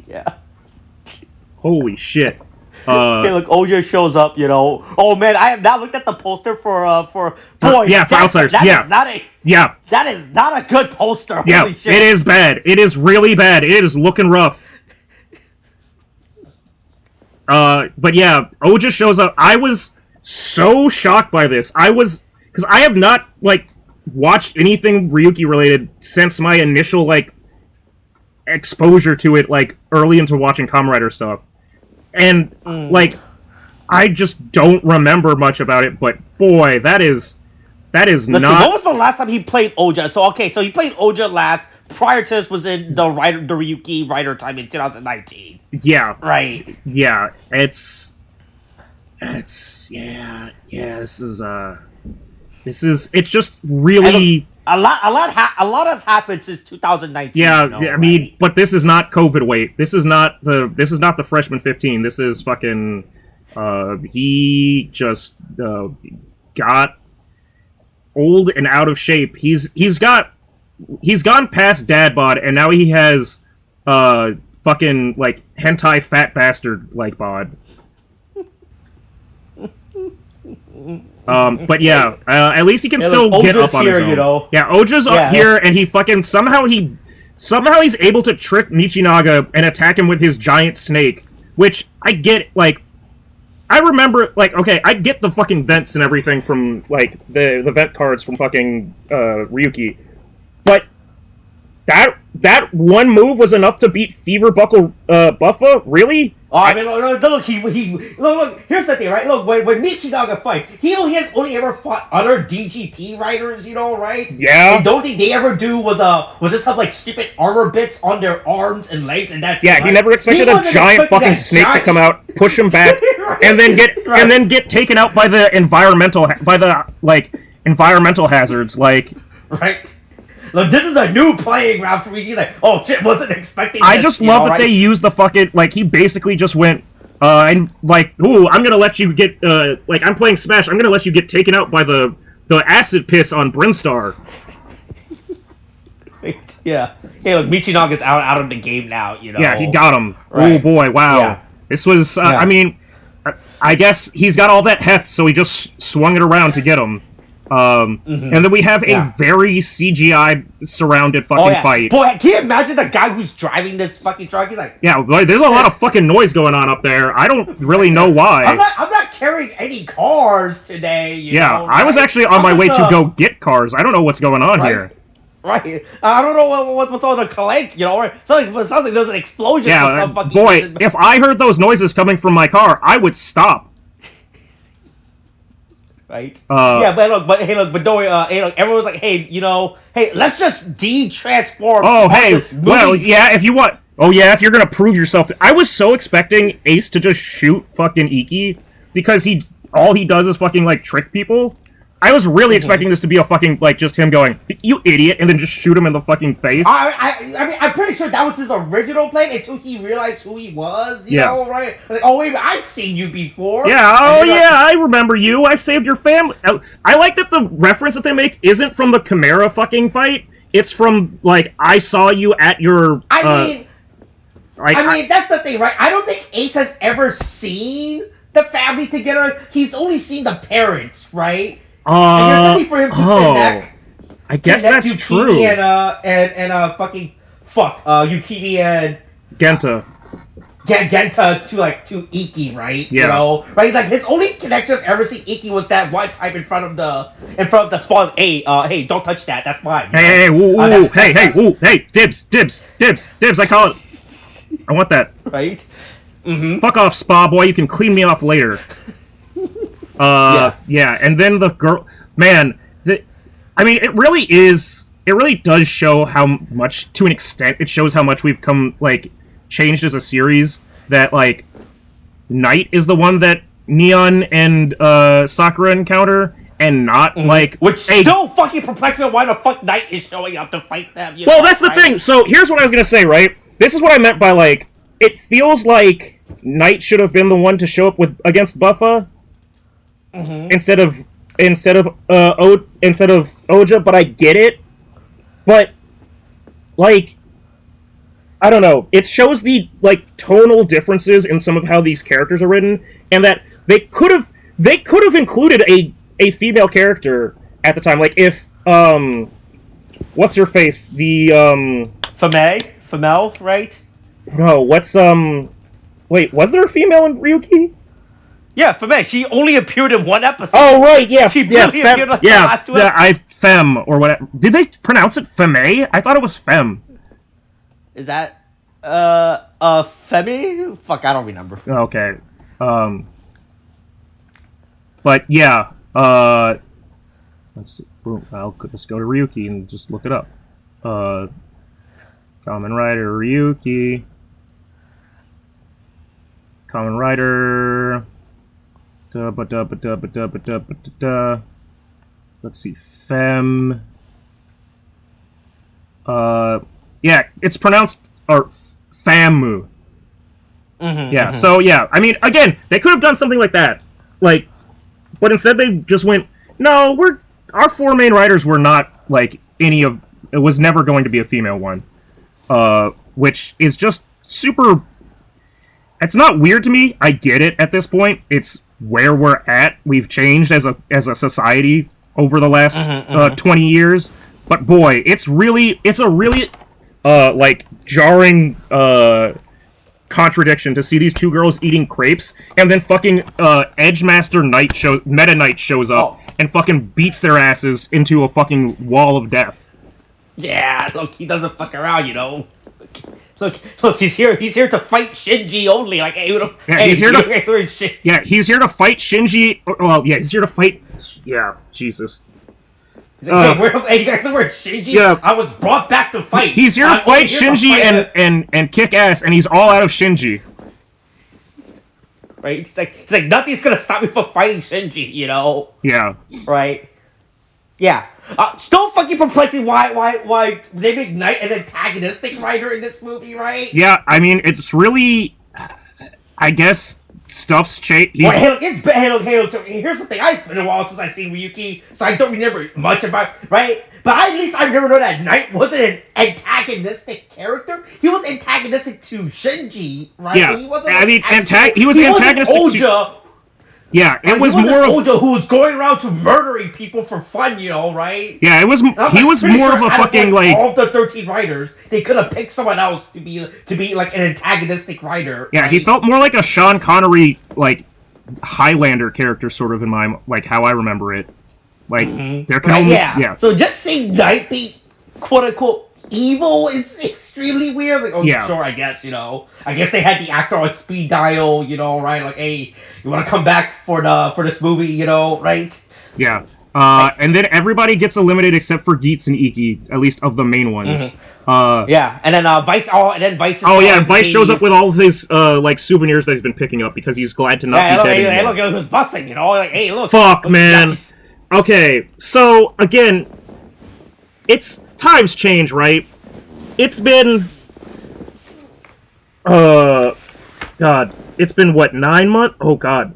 Yeah. Holy shit. Hey, look, Oja shows up, you know. Oh, man, I have not looked at the poster for Outsiders. That is not a good poster. Yeah, Holy shit. it is bad. It is really bad. It is looking rough. But yeah, Oja shows up. I was so shocked by this. Because I have not, like, watched anything Ryuki related since my initial, like, exposure to it, like, early into watching Kamen Rider stuff. And, like, I just don't remember much about it, but boy, that is Listen, not... When was the last time he played Oja? So he played Oja last. Prior to this was in the Ryuki Rider time in 2019. Yeah. Right. Yeah, this is, it's just really... A lot has happened since 2019. Yeah, you know, I mean, but this is not COVID weight. This is not the freshman 15. This is fucking, he just, got old and out of shape. He's gone past dad bod, and now he has, fucking, like, hentai fat bastard, like, bod. But yeah, at least he can still get up on his own. You know? Yeah, Oja's up here, and he fucking somehow he's able to trick Michinaga and attack him with his giant snake. Which I get, like, I remember, like, okay, I get the fucking vents and everything from, like, the vent cards from fucking Ryuki, but that one move was enough to beat Fever Buckle Buffa? Really? Oh, I mean, look, here's the thing, right? Look, when Michinaga fights, he has only ever fought other DGP riders, you know, right? Yeah. And the only thing they ever do was just have, like, stupid armor bits on their arms and legs, and that's yeah, right? He never expected a giant fucking snake to come out, push him back, right. and then get taken out by the environmental hazards, like... Right. Look, this is a new playing ground for me. He's like, oh shit, wasn't expecting this. I just love that they used the fucking, like, he basically just went, and, like, ooh, I'm gonna let you get, like, I'm playing Smash, I'm gonna let you get taken out by the acid piss on Brinstar. Right, yeah. Hey, look, Michinaga's out of the game now, you know. Yeah, he got him. Right. Oh boy, wow. Yeah. This was, I mean, I guess he's got all that heft, so he just swung it around to get him. And then we have a very CGI surrounded fucking fight. Boy, can you imagine the guy who's driving this fucking truck? He's like, yeah, like, there's a lot of fucking noise going on up there. I don't really know why. I'm not carrying any cars today. You know, right? I was actually on my way to go get cars. I don't know what's going on here. Right. I don't know what's on the clank, you know. It sounds like there's an explosion. Yeah, boy, if I heard those noises coming from my car, I would stop. Right. Yeah, but look, don't worry. Hey, look, everyone's like, hey, you know, hey, let's just de-transform. Oh, hey, well, yeah, if you want. Oh, yeah, if you're gonna prove yourself. I was so expecting Ace to just shoot fucking Iki because all he does is fucking, like, trick people. I was really expecting this to be a fucking, like, just him going, you idiot, and then just shoot him in the fucking face. I mean, I'm pretty sure that was his original plan until he realized who he was, you know, right? Like, oh, wait, I've seen you before. Yeah, I remember you. I saved your family. I like that the reference that they make isn't from the Chimera fucking fight. It's from, like, I saw you at your... I mean, that's the thing, right? I don't think Ace has ever seen the family together. He's only seen the parents, right? And you're ready for him to connect. I guess that's Yukimi true. And fucking Yukimi and Genta. Genta to Iki, right? Yeah. You know, right? Like his only connection I've ever seen Iki was that one time in front of the spawn. Hey, don't touch that. That's mine. Hey, hey, dibs. I call it. I want that. Right. Fuck off, spa boy. You can clean me off later. Yeah, and then the girl, man, I mean, it really does show how much, to an extent, it shows how much we've come, like, changed as a series, that, like, Knight is the one that Neon and Sakura encounter, and not, like... Which still fucking perplexes me why the fuck Knight is showing up to fight them. Well, that's the thing, so here's what I was gonna say, right? This is what I meant by, like, it feels like Knight should have been the one to show up against Buffa, instead of Oja, but I get it. But, like, I don't know. It shows the, like, tonal differences in some of how these characters are written, and that they could have included a female character at the time. Like, if, what's her face? The, Femel, right? No, what's, wait, was there a female in Ryuki? Yeah, Femme. She only appeared in one episode. Oh, right, yeah. She barely appeared in the last two episodes. Femme, or whatever. Did they pronounce it Femme? I thought it was Femme. Is that, Femi? Fuck, I don't remember. Okay. But, yeah, let's see. Boom. I'll just go to Ryuki and just look it up. Kamen Rider Ryuki. Kamen Rider. Let's see. Femme. Yeah, it's pronounced Famu. Yeah, so yeah, I mean, again, they could have done something like that. Like, but instead they just went, no, our four main writers were not, like, it was never going to be a female one. Which is just super... It's not weird to me. I get it at this point. It's where we're at. We've changed as a society over the last 20 years. But boy, it's a really like, jarring contradiction to see these two girls eating crepes, and then fucking Edgemaster Meta Knight shows up and fucking beats their asses into a fucking wall of death. Yeah, look, he doesn't fuck around, you know. Look, he's here to fight Shinji only. Like, hey, he's here to fight Shinji. Well, yeah, he's here to fight. Yeah, Jesus. He's like, hey, you guys know where Shinji? Yeah, I was brought back to fight. He's here to fight Shinji and kick ass, and he's all out of Shinji. Right? He's like nothing's gonna stop me from fighting Shinji. You know? Yeah. Right. Yeah. Still fucking perplexing why they make Knight an antagonistic writer in this movie, right? Yeah, I mean, it's really, I guess, stuff's changed. Well, hey, look, here's the thing. It's been a while since I've seen Ryuki, so I don't remember much about, right? But at least I never know that Knight wasn't an antagonistic character. He was antagonistic to Shinji, right? Yeah, he wasn't he was antagonistic Oja. Yeah, it was more of Oja who was going around to murdering people for fun, you know, right? Yeah, he was more of a fucking, like, all of the 13 writers, they could have picked someone else to be like an antagonistic writer. Yeah, right? He felt more like a Sean Connery, like, Highlander character, sort of, in my, like, how I remember it. Like, there can only... Yeah. So just seeing Knight be, quote-unquote, evil is extremely weird. Like, sure, I guess, you know. I guess they had the actor on speed dial, you know, right? Like, hey, you want to come back for this movie, you know, right? Yeah. And then everybody gets eliminated except for Geats and Iki, at least of the main ones. Yeah, and then Vice. Vice. Vice shows up with all of his like, souvenirs that he's been picking up because he's glad to not be dead anymore. Hey, look, it was busting, you know. Like, hey, look. Fuck, man. Okay, so again, it's times change, right? It's been, God, it's been what, 9 months? Oh God,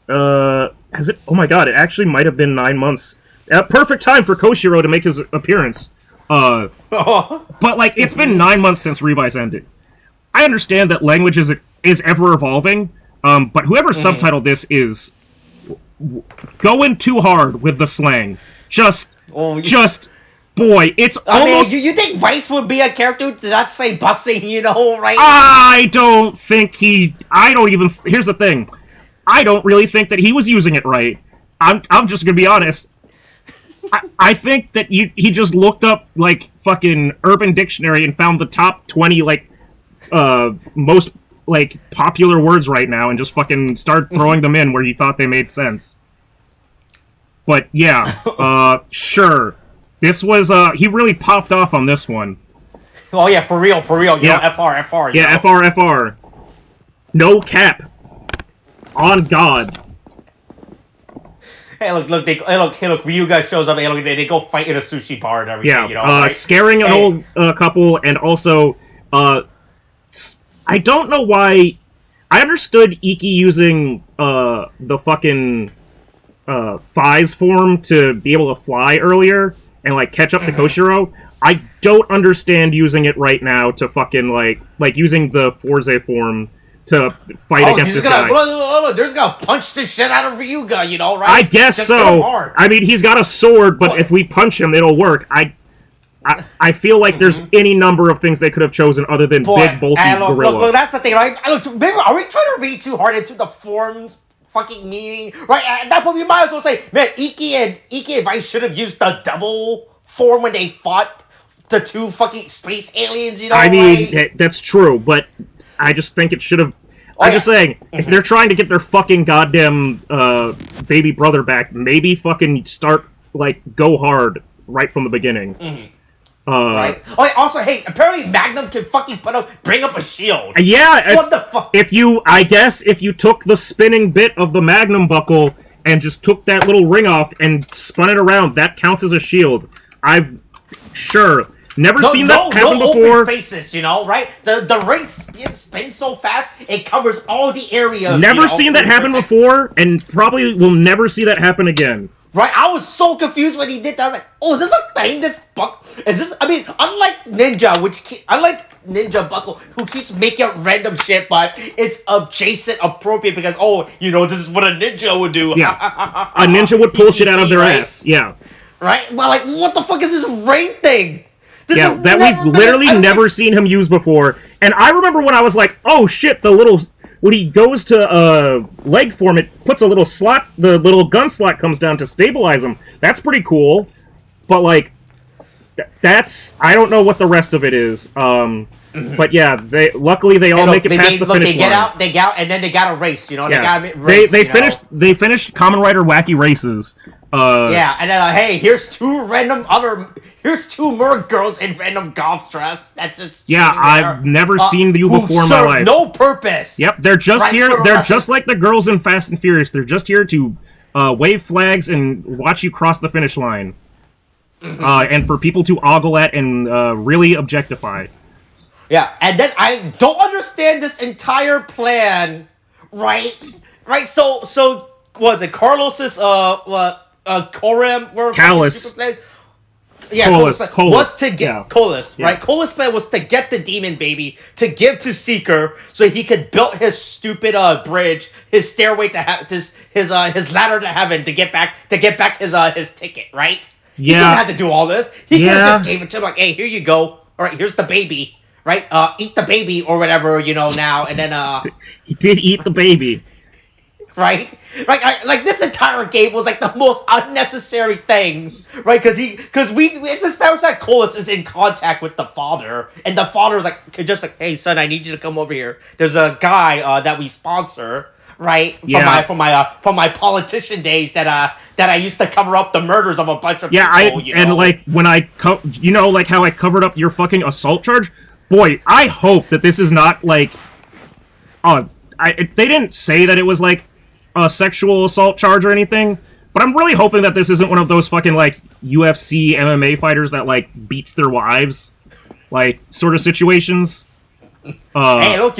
has it? Oh my God, it actually might have been 9 months. Perfect time for Koshiro to make his appearance. But like, it's been 9 months since Revice ended. I understand that language is ever evolving, but whoever subtitled this is going too hard with the slang. Boy, it's almost... mean, you think Vice would be a character to not say bussing, you know, right? I don't think here's the thing. I don't really think that he was using it right. I'm just gonna be honest. I think that he just looked up, like, fucking Urban Dictionary and found the top 20, like, most, like, popular words right now and just fucking started throwing them in where he thought they made sense. But yeah, sure. This was he really popped off on this one. Oh yeah, for real, you know, FR. Yeah, know? FR. No cap. On God. Hey, look, Ryuga shows up, and they go fight in a sushi bar and everything, Yeah, you know, right? scaring an old couple, and also, I don't know why. I understood Iki using the fucking Thighs form to be able to fly earlier and like catch up to Koshiro. I don't understand using it right now to fucking like using the Forze form to fight against this guy. They're just gonna punch the shit out of Ryuga, you know, right? I guess just so. I mean, he's got a sword, but if we punch him, it'll work. I feel like there's any number of things they could have chosen other than big, bulky gorilla. Look, that's the thing, right? Remember, are we trying to read too hard into the forms fucking meaning? Right? At that point, we might as well say, man, Iki and Vice should have used the double form when they fought the two fucking space aliens, you know, I mean, that's true, but I just think it should have... I'm just saying, if they're trying to get their fucking goddamn baby brother back, maybe fucking start, like, go hard right from the beginning. Right. Also, hey, apparently Magnum can fucking bring up a shield. Yeah, what the fuck? I guess if you took the spinning bit of the Magnum buckle and just took that little ring off and spun it around, that counts as a shield. Never seen that happen before. Open spaces, you know, right? The ring spins so fast it covers all the areas. Never seen that happen before, and probably will never see that happen again. Right, I was so confused when he did that. I was like, "Oh, is this a thing? Is this? I mean, unlike Ninja Buckle, who keeps making up random shit, but it's adjacent appropriate because this is what a ninja would do. Yeah, a ninja would pull shit out of their ass. Yeah. Right. Well, like, what the fuck is this rain thing? We've literally never seen him use before. And I remember when I was like, "Oh shit!" When he goes to leg form, it puts a little slot. The little gun slot comes down to stabilize him. That's pretty cool. But like, I don't know what the rest of it is. But yeah, luckily they all make it past the finish line. They get out, and then they got a race. You know, yeah. They finished Kamen Rider Wacky Races. And then hey, here's two more girls in random golf dress. That's just I've never seen you before in my life. No purpose. Yep, they're just here. They're just like the girls in Fast and Furious. They're just here to wave flags and watch you cross the finish line, and for people to ogle at and really objectify. Yeah, and then I don't understand this entire plan, right? Right. So what was it? Carlos's Coram, Callus. Yeah, Colas was to get Colas, right? Colas' plan was to get the demon baby to give to Seeker so he could build his stupid bridge, his stairway to his ladder to heaven to get back his ticket, right? He didn't have to do all this. He could have just gave it to him like, hey, here you go. All right, here's the baby, right? Eat the baby or whatever, now, and then he did eat the baby. Right? Like this entire game was like the most unnecessary thing, right? Because it's established that Colas is in contact with the father, and the father is hey son, I need you to come over here. There's a guy that we sponsor, right? From my politician days that I used to cover up the murders of a bunch of people. Like when like how I covered up your fucking assault charge. Boy, I hope that this is not like, they didn't say that it was like a sexual assault charge or anything, but I'm really hoping that this isn't one of those fucking like UFC MMA fighters that like beats their wives, like sort of situations. Hey, look,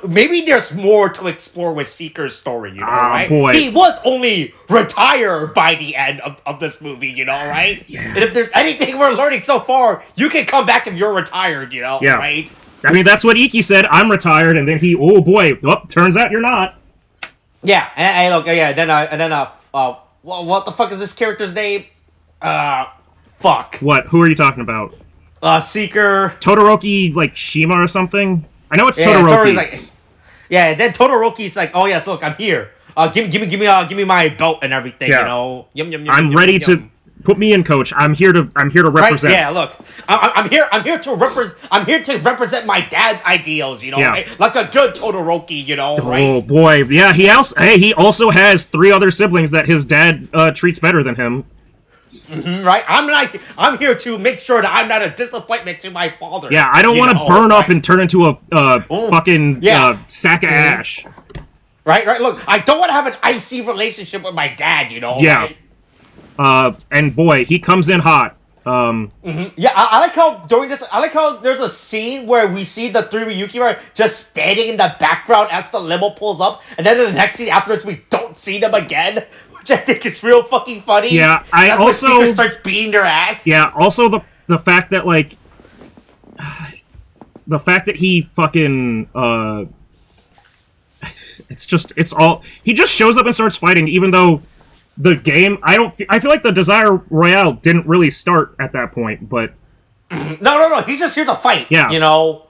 maybe there's more to explore with Seeker's story, right? Boy. He was only retired by the end of this movie, right? Yeah. And if there's anything we're learning so far, you can come back if you're retired, right? I mean, that's what Iki said. I'm retired, and then turns out you're not. Yeah, what the fuck is this character's name? Fuck. What? Who are you talking about? Seeker. Todoroki, like, Shima or something? I know it's Todoroki. Then Todoroki's like, oh yes, look, I'm here. Give me my belt and everything, Yum, yum, yum, I'm ready to... put me in, coach. I'm here to represent. Right? Yeah, look, I'm here to represent my dad's ideals, you know, right? Like a good Todoroki, you know, right? Oh boy, yeah. He also has 3 other siblings that his dad treats better than him. Right? I'm here to make sure that I'm not a disappointment to my father. Yeah, I don't want to burn up and turn into a fucking sack of ash. Right. Look, I don't want to have an icy relationship with my dad, you know. Yeah. Right? And boy, he comes in hot. Yeah, I like how during this. I like how there's a scene where we see the 3 Ryuki are just standing in the background as the limo pulls up, and then in the next scene afterwards we don't see them again, which I think is real fucking funny. Yeah, That's when Seeker starts beating their ass. Yeah. Also, the fact that like the fact that he fucking he just shows up and starts fighting, even though the game, I feel like the Desire Royale didn't really start at that point, but... No, he's just here to fight, you know,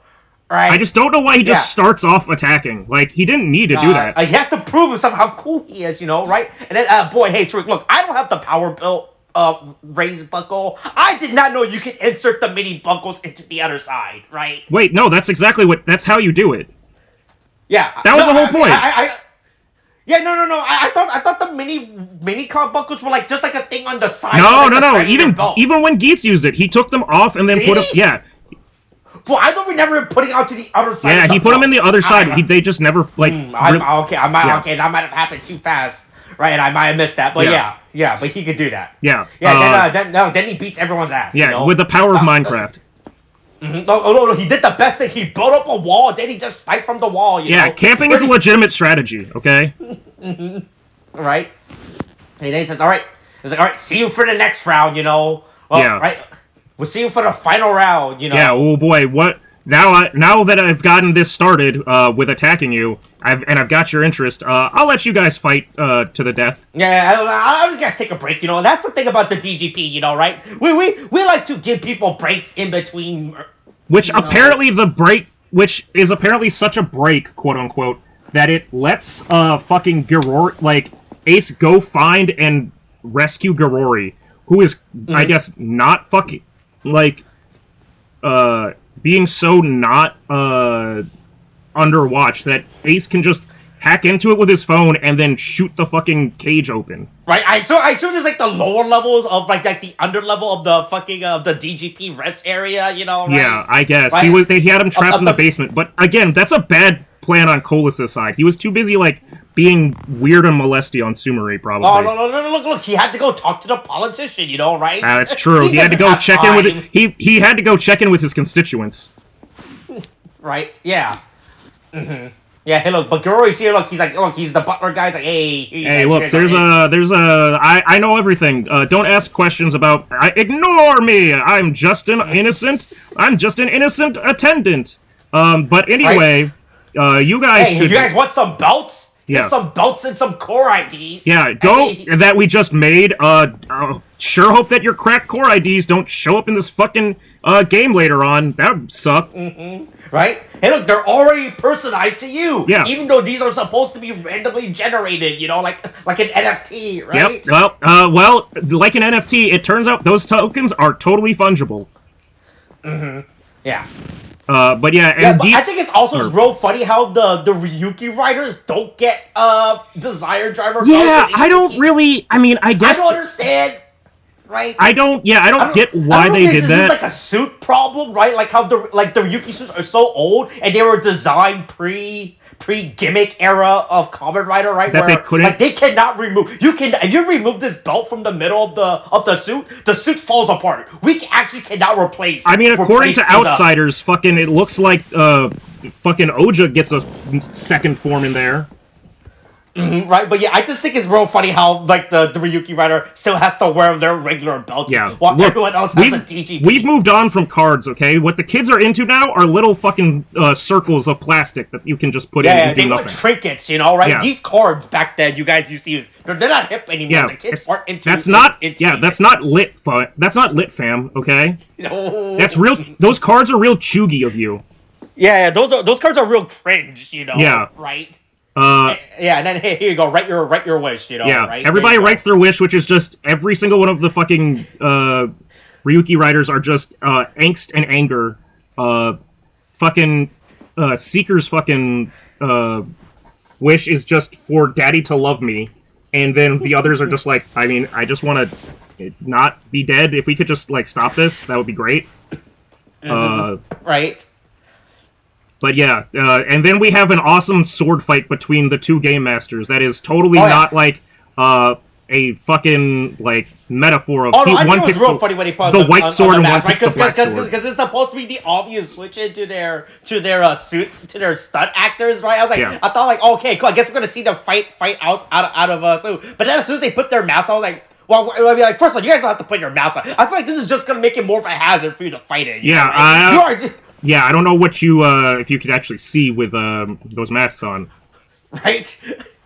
right? I just don't know why he just starts off attacking. Like, he didn't need to do that. He has to prove himself how cool he is, you know, right? And then, boy, hey, Tariq, look, I don't have the power built raise buckle. I did not know you could insert the mini buckles into the other side, right? Wait, no, that's how you do it. Yeah. That was the whole point. No. I thought the mini car buckles were like just like a thing on the side. No. Even when Geats used it, he took them off and then put them. Yeah. Well, I don't remember him putting out to the other side. Yeah, he put them in the other side. They just never like. Okay, that might have happened too fast, right? And I might have missed that, but yeah, but he could do that. Yeah. Then he beats everyone's ass. Yeah, you know? With the power of Minecraft. No, he did the best thing. He built up a wall, then he just sniped from the wall, you know? Camping is a legitimate strategy, okay? Right? And then he says, alright, see you for the next round, you know? Well, right? We'll see you for the final round, you know? Yeah, oh boy, what... Now that I've gotten this started with attacking you, I've got your interest, I'll let you guys fight to the death. Yeah, I'll guys take a break, you know. That's the thing about the DGP, you know, right? We like to give people breaks in between. Which is apparently such a break, quote unquote, that it lets fucking Garori, like Ace, go find and rescue Garori, who is I guess not fucking like being so not under watch that Ace can just hack into it with his phone and then shoot the fucking cage open. Right, I assume there's like the lower levels of like the under level of the fucking the DGP rest area, you know? Right? Yeah, I guess right? They had him trapped in the basement, but again, that's a bad plan on Colus's side. He was too busy like being weird and molesty on Sumeri, probably. Oh no! Look! He had to go talk to the politician, you know, right? That's true. He had to go check in with he had to go check in with his constituents. Right? Yeah. Yeah. Hey, look, but Garori's here. Look, he's the butler guy. He's like, hey, look, I know everything. Don't ask questions about. Ignore me. I'm just an innocent attendant. But anyway, you guys should. You guys want some belts? Yeah. Some belts and some core IDs. Yeah, that we just made. Sure hope that your cracked core IDs don't show up in this fucking game later on. That would suck. Right? Hey, look, they're already personalized to you. Yeah. Even though these are supposed to be randomly generated, you know, like an NFT, right? Yep. Well, like an NFT, it turns out those tokens are totally fungible. Yeah. But yeah, and but I think it's also real funny how the Ryuki riders don't get Desire Driver. Yeah, I don't really. I mean, I guess I don't understand. Right? I don't get why they did that. It's like a suit problem, right? Like how the Ryuki suits are so old and they were designed pre-gimmick era of Kamen Rider, right? That they couldn't. Like they cannot remove. If you remove this belt from the middle of the suit falls apart. We actually cannot replace. I mean, according to outsiders, fucking it looks like fucking Oja gets a second form in there. Right, but yeah, I just think it's real funny how like the Ryuki rider still has to wear their regular belts, while everyone else has a DGP. We've moved on from cards, okay? What the kids are into now are little fucking circles of plastic that you can just put in and do nothing. Yeah, they want trinkets, you know, right? Yeah. These cards back then you guys used to use, they're not hip anymore. Yeah, the kids aren't into. That's not lit, fam. Okay, no. That's real. Those cards are real chuggy of you. Yeah, those cards are real cringe, you know. Yeah, right. Yeah, and then hey, here you go, write your wish, you know. Yeah, right? everybody writes their wish, which is just every single one of the fucking Ryuki writers are just angst and anger. Fucking Seeker's fucking wish is just for Daddy to love me, and then the others are just like, I mean, I just want to not be dead. If we could just like stop this, that would be great. Right. But yeah, and then we have an awesome sword fight between the two game masters. That is totally not like a fucking like metaphor of I think it was real funny when he put the white sword and one picks the black sword. Because it's supposed to be the obvious switch into their stunt actors, right? I was like, I thought like, okay, cool. I guess we're gonna see them fight out of so. But then as soon as they put their masks on, I was like, well, I mean, like, first of all, you guys don't have to put your masks on. I feel like this is just gonna make it more of a hazard for you to fight it. Yeah, yeah, I don't know what you if you could actually see with those masks on. Right.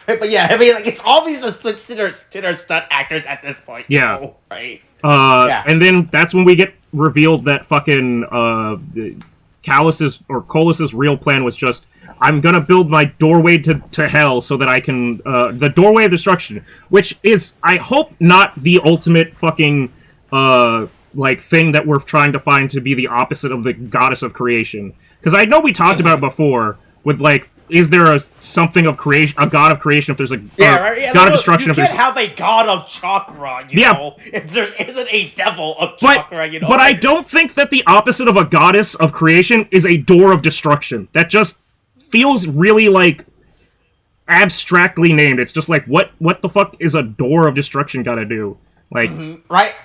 But yeah, I mean, like, it's obvious to switch to their stunt actors at this point. Yeah. So, right. And then that's when we get revealed that fucking Colus's real plan was just, I'm gonna build my doorway to hell so that I can the doorway of destruction, which is, I hope, not the ultimate fucking like thing that we're trying to find to be the opposite of the goddess of creation. Because I know we talked about it before with like, is there something of creation, a god of creation if there's a god of destruction? You can't have a god of chakra, you know, if there isn't a devil of chakra, you know. But I don't think that the opposite of a goddess of creation is a door of destruction. That just feels really like abstractly named. It's just like, what the fuck is a door of destruction gotta do? Like, right.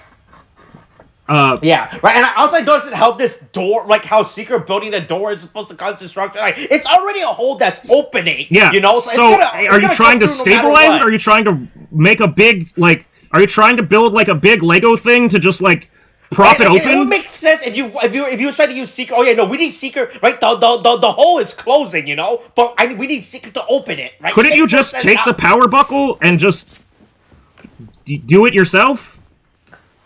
Yeah, right, and I also noticed how this door, like how Seeker building the door is supposed to cause destruction. Like, it's already a hole that's opening. Yeah, you know. So are you trying to stabilize it? Or are you trying to make a big like? Are you trying to build like a big Lego thing to just like prop it open? It would make sense if you try to use Seeker. Oh yeah, no, we need Seeker. Right, the hole is closing, you know, but we need Seeker to open it. Right? Couldn't you just take the power buckle and just do it yourself?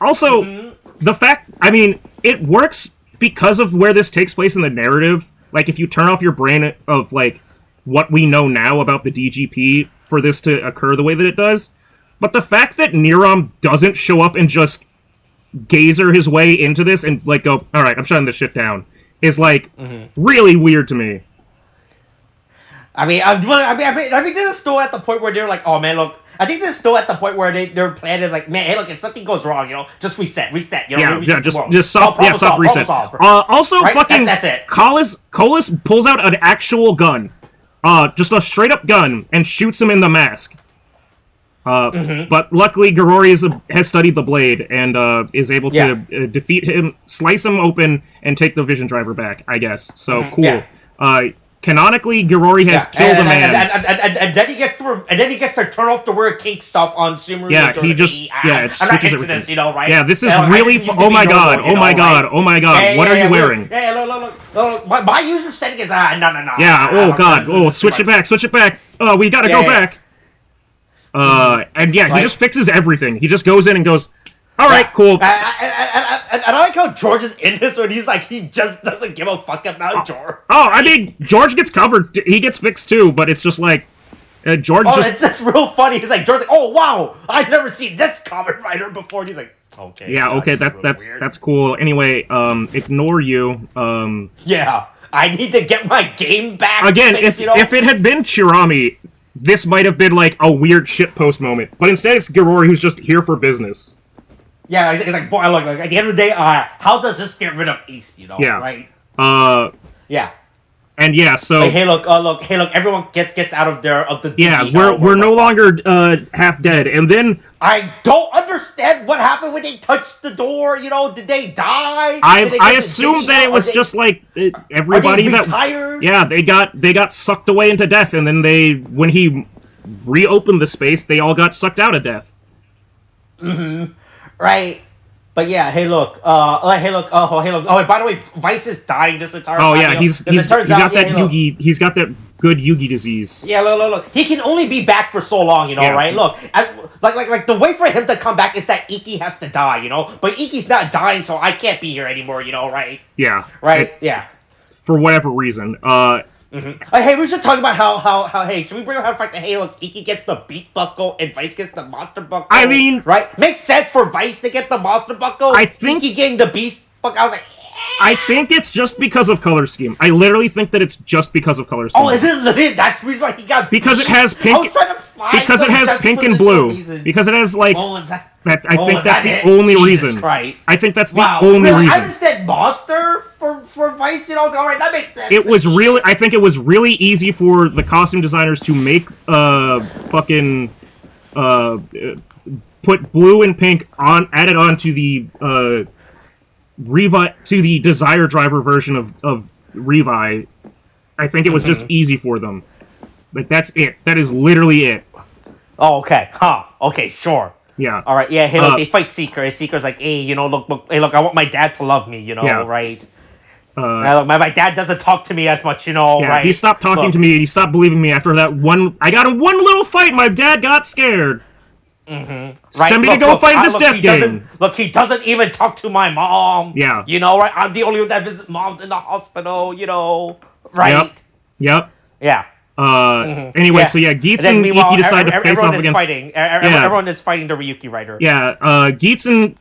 Also. The fact, I mean, it works because of where this takes place in the narrative. Like, if you turn off your brain of, like, what we know now about the DGP for this to occur the way that it does. But the fact that Niram doesn't show up and just gazer his way into this and, like, go, alright, I'm shutting this shit down, is, like, really weird to me. I mean, this is still at the point where they're like, oh man, look. I think this is still at the point where their plan is like, man, hey, look, if something goes wrong, you know, just reset, you know, just soft reset. Also, right? Fucking that's it. Colas pulls out an actual gun, just a straight up gun, and shoots him in the mask. But luckily, Garori has studied the blade and is able to defeat him, slice him open, and take the vision driver back. I guess so. Cool. Yeah. Canonically, Garori has killed a man, and then he gets to turn off the weird kink stuff on Sumeru. Yeah, he just it switches everything. This, you know, right? Yeah, this is really. Oh my god! Oh my god! Oh my god! What are you wearing? Hey, look! My user setting is no. Yeah. Oh god! Oh, switch it back! Oh, we gotta go back. And yeah, he just fixes everything. He just goes in and goes, all right, cool. And I like how George is in this when he's like, he just doesn't give a fuck about George. Oh, I mean, George gets covered. He gets fixed too, but it's just like, George it's just real funny. He's like, George's like, oh wow, I've never seen this Kamen Rider before. And he's like, okay. Yeah, okay, that's cool. Anyway, ignore you. Yeah, I need to get my game back. Again, if it had been Chirami, this might have been like a weird shitpost moment. But instead, it's Garori who's just here for business. Yeah, it's like, boy, look, at the end of the day, how does this get rid of East, you know, right? Yeah. And yeah, so... Like, hey, look, everyone gets out of the... Yeah, we're no longer half dead, and then... I don't understand what happened when they touched the door, you know, did they die? I assumed that it was just like, everybody that... retired? Yeah, they got sucked away into death, and then when he reopened the space, they all got sucked out of death. Right, but yeah. Hey, look. Oh, by the way, Vice is dying this entire time. Oh yeah, he's got that Yugi. He's got that good Yugi disease. Yeah, look. He can only be back for so long, you know, right? Look, like the way for him to come back is that Iki has to die, you know. But Iki's not dying, so I can't be here anymore, you know, right? Yeah. Right. Yeah. For whatever reason, Hey, we should talk about how hey, should we bring up how the fact that hey, look, Iki gets the beat buckle and Vice gets the monster buckle? I mean, right? Makes sense for Vice to get the monster buckle. I think Iki getting the beast buckle. I was like, I think it's just because of color scheme. I literally think that it's just because of color scheme. oh, is it? That's the reason why he got because beat? it has pink. I was trying to find because it has pink and blue. reason. Because it has like. Oh, is that? That, I think that's the it? only Jesus reason. Christ. I think that's the Wow, only really? reason. I understand monster for Vice, you know. I was like, all right, that makes sense. It was really. I think it was really easy for the costume designers to make fucking put blue and pink added onto the Revice to the Desire Driver version of Revice. I think it was just easy for them. Like that's it. That is literally it. Oh, okay. Huh. Okay, sure. Yeah. All right. Yeah. Hey, look, they fight Seeker. Seeker's like, hey, you know, look. Hey, look. I want my dad to love me. You know, right? Look, my dad doesn't talk to me as much. You know, right? He stopped talking to me. He stopped believing me after that one. I got in one little fight. My dad got scared. Right? Send me to go fight this death game. Look, he doesn't even talk to my mom. Yeah. You know, right? I'm the only one that visits moms in the hospital. You know, right? Yep. Yeah. Anyway, so yeah, Geats and Iki decide to face off against. Everyone is fighting the Ryuki Rider. Yeah, Geats and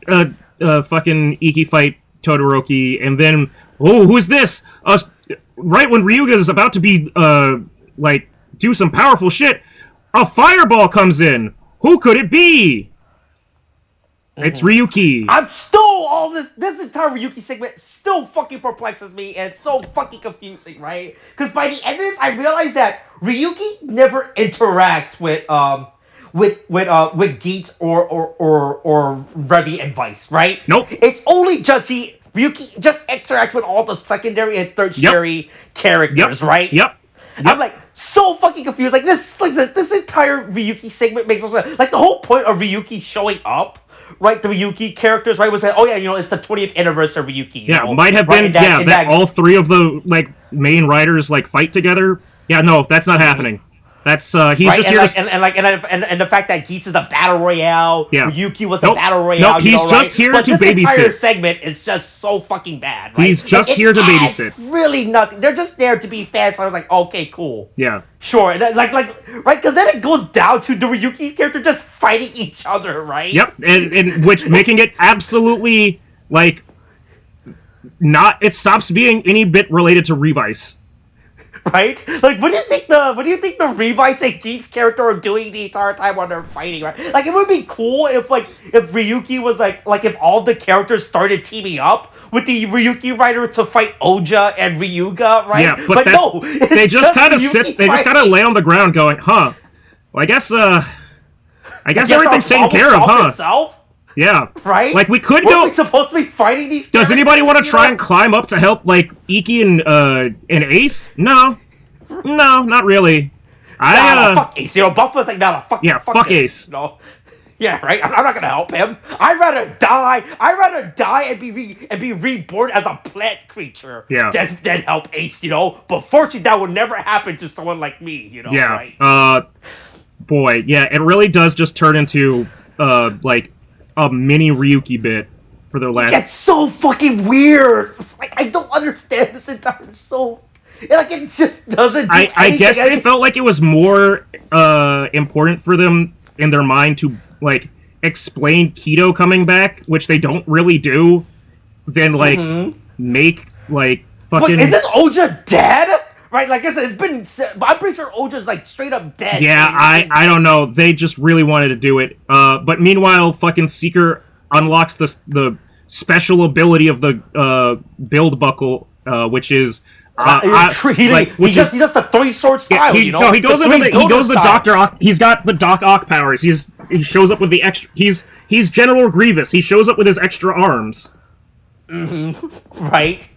fucking Iki fight Todoroki, and then who's this? Right when Ryuga is about to be like do some powerful shit, a fireball comes in. Who could it be? It's Ryuki. I'm still this entire Ryuki segment still fucking perplexes me and it's so fucking confusing, right? Because by the end of this, I realized that Ryuki never interacts with Geats or Revi and Vice, right? Nope. It's only just Ryuki just interacts with all the secondary and tertiary characters, right? Yep. I'm like so fucking confused. Like this entire Ryuki segment makes no sense. Like the whole point of Ryuki showing up, right? The Ryuki characters, right? Was that it's the 20th anniversary of Ryuki. Might have been that all three of the like main writers like fight together. Yeah, no, that's not happening. That's he's right? just here and the fact that Geats is a battle royale. Yeah. Ryuki was a battle royale. Nope, he's just here but to this babysit. Entire segment is just so fucking bad. Right? He's just here to babysit. Really nothing. They're just there to be fans. So I was like, okay, cool. Yeah. Sure. And right? Because then it goes down to the Ryuki's character just fighting each other, right? Yep. And which making it absolutely like not. It stops being any bit related to Revice. Right? Like, what do you think the Revice and Geats character are doing the entire time when they're fighting, right? Like, it would be cool if Ryuki was like if all the characters started teaming up with the Ryuki Rider to fight Oja and Ryuga, right? Yeah, but no, they just kind of sit. They just kind of lay on the ground, going, "Huh? Well, I guess everything's taken care of, huh?" Itself? Yeah. Right? Like, we could Weren't we supposed to be fighting these characters? Does anybody want to try and climb up to help, like, Iki and Ace? No, not really. Fuck Ace. You know, Buffalo's like, fuck Ace. No. Yeah, right? I'm not gonna help him. I'd rather die and be reborn as a plant creature than help Ace, you know? But fortunately, that would never happen to someone like me, you know, right? Boy, yeah, it really does just turn into, like, a mini Ryuki bit for their last... It's so fucking weird! Like, I don't understand this entire... It's so... Like, it just doesn't do anything. I guess they felt like it was more important for them in their mind to, like, explain Kido coming back, which they don't really do, than, like, make, like, fucking... But isn't Oja dead? Right, like I said, it's been... I'm pretty sure Oja's, like, straight up dead. Yeah, I don't know. They just really wanted to do it. But meanwhile, fucking Seeker unlocks the special ability of the build buckle, which is... he does the three-sword style, you know? No, he goes the Dr. Ock... He's got the Doc Ock powers. He shows up with the extra... He's General Grievous. He shows up with his extra arms. Right?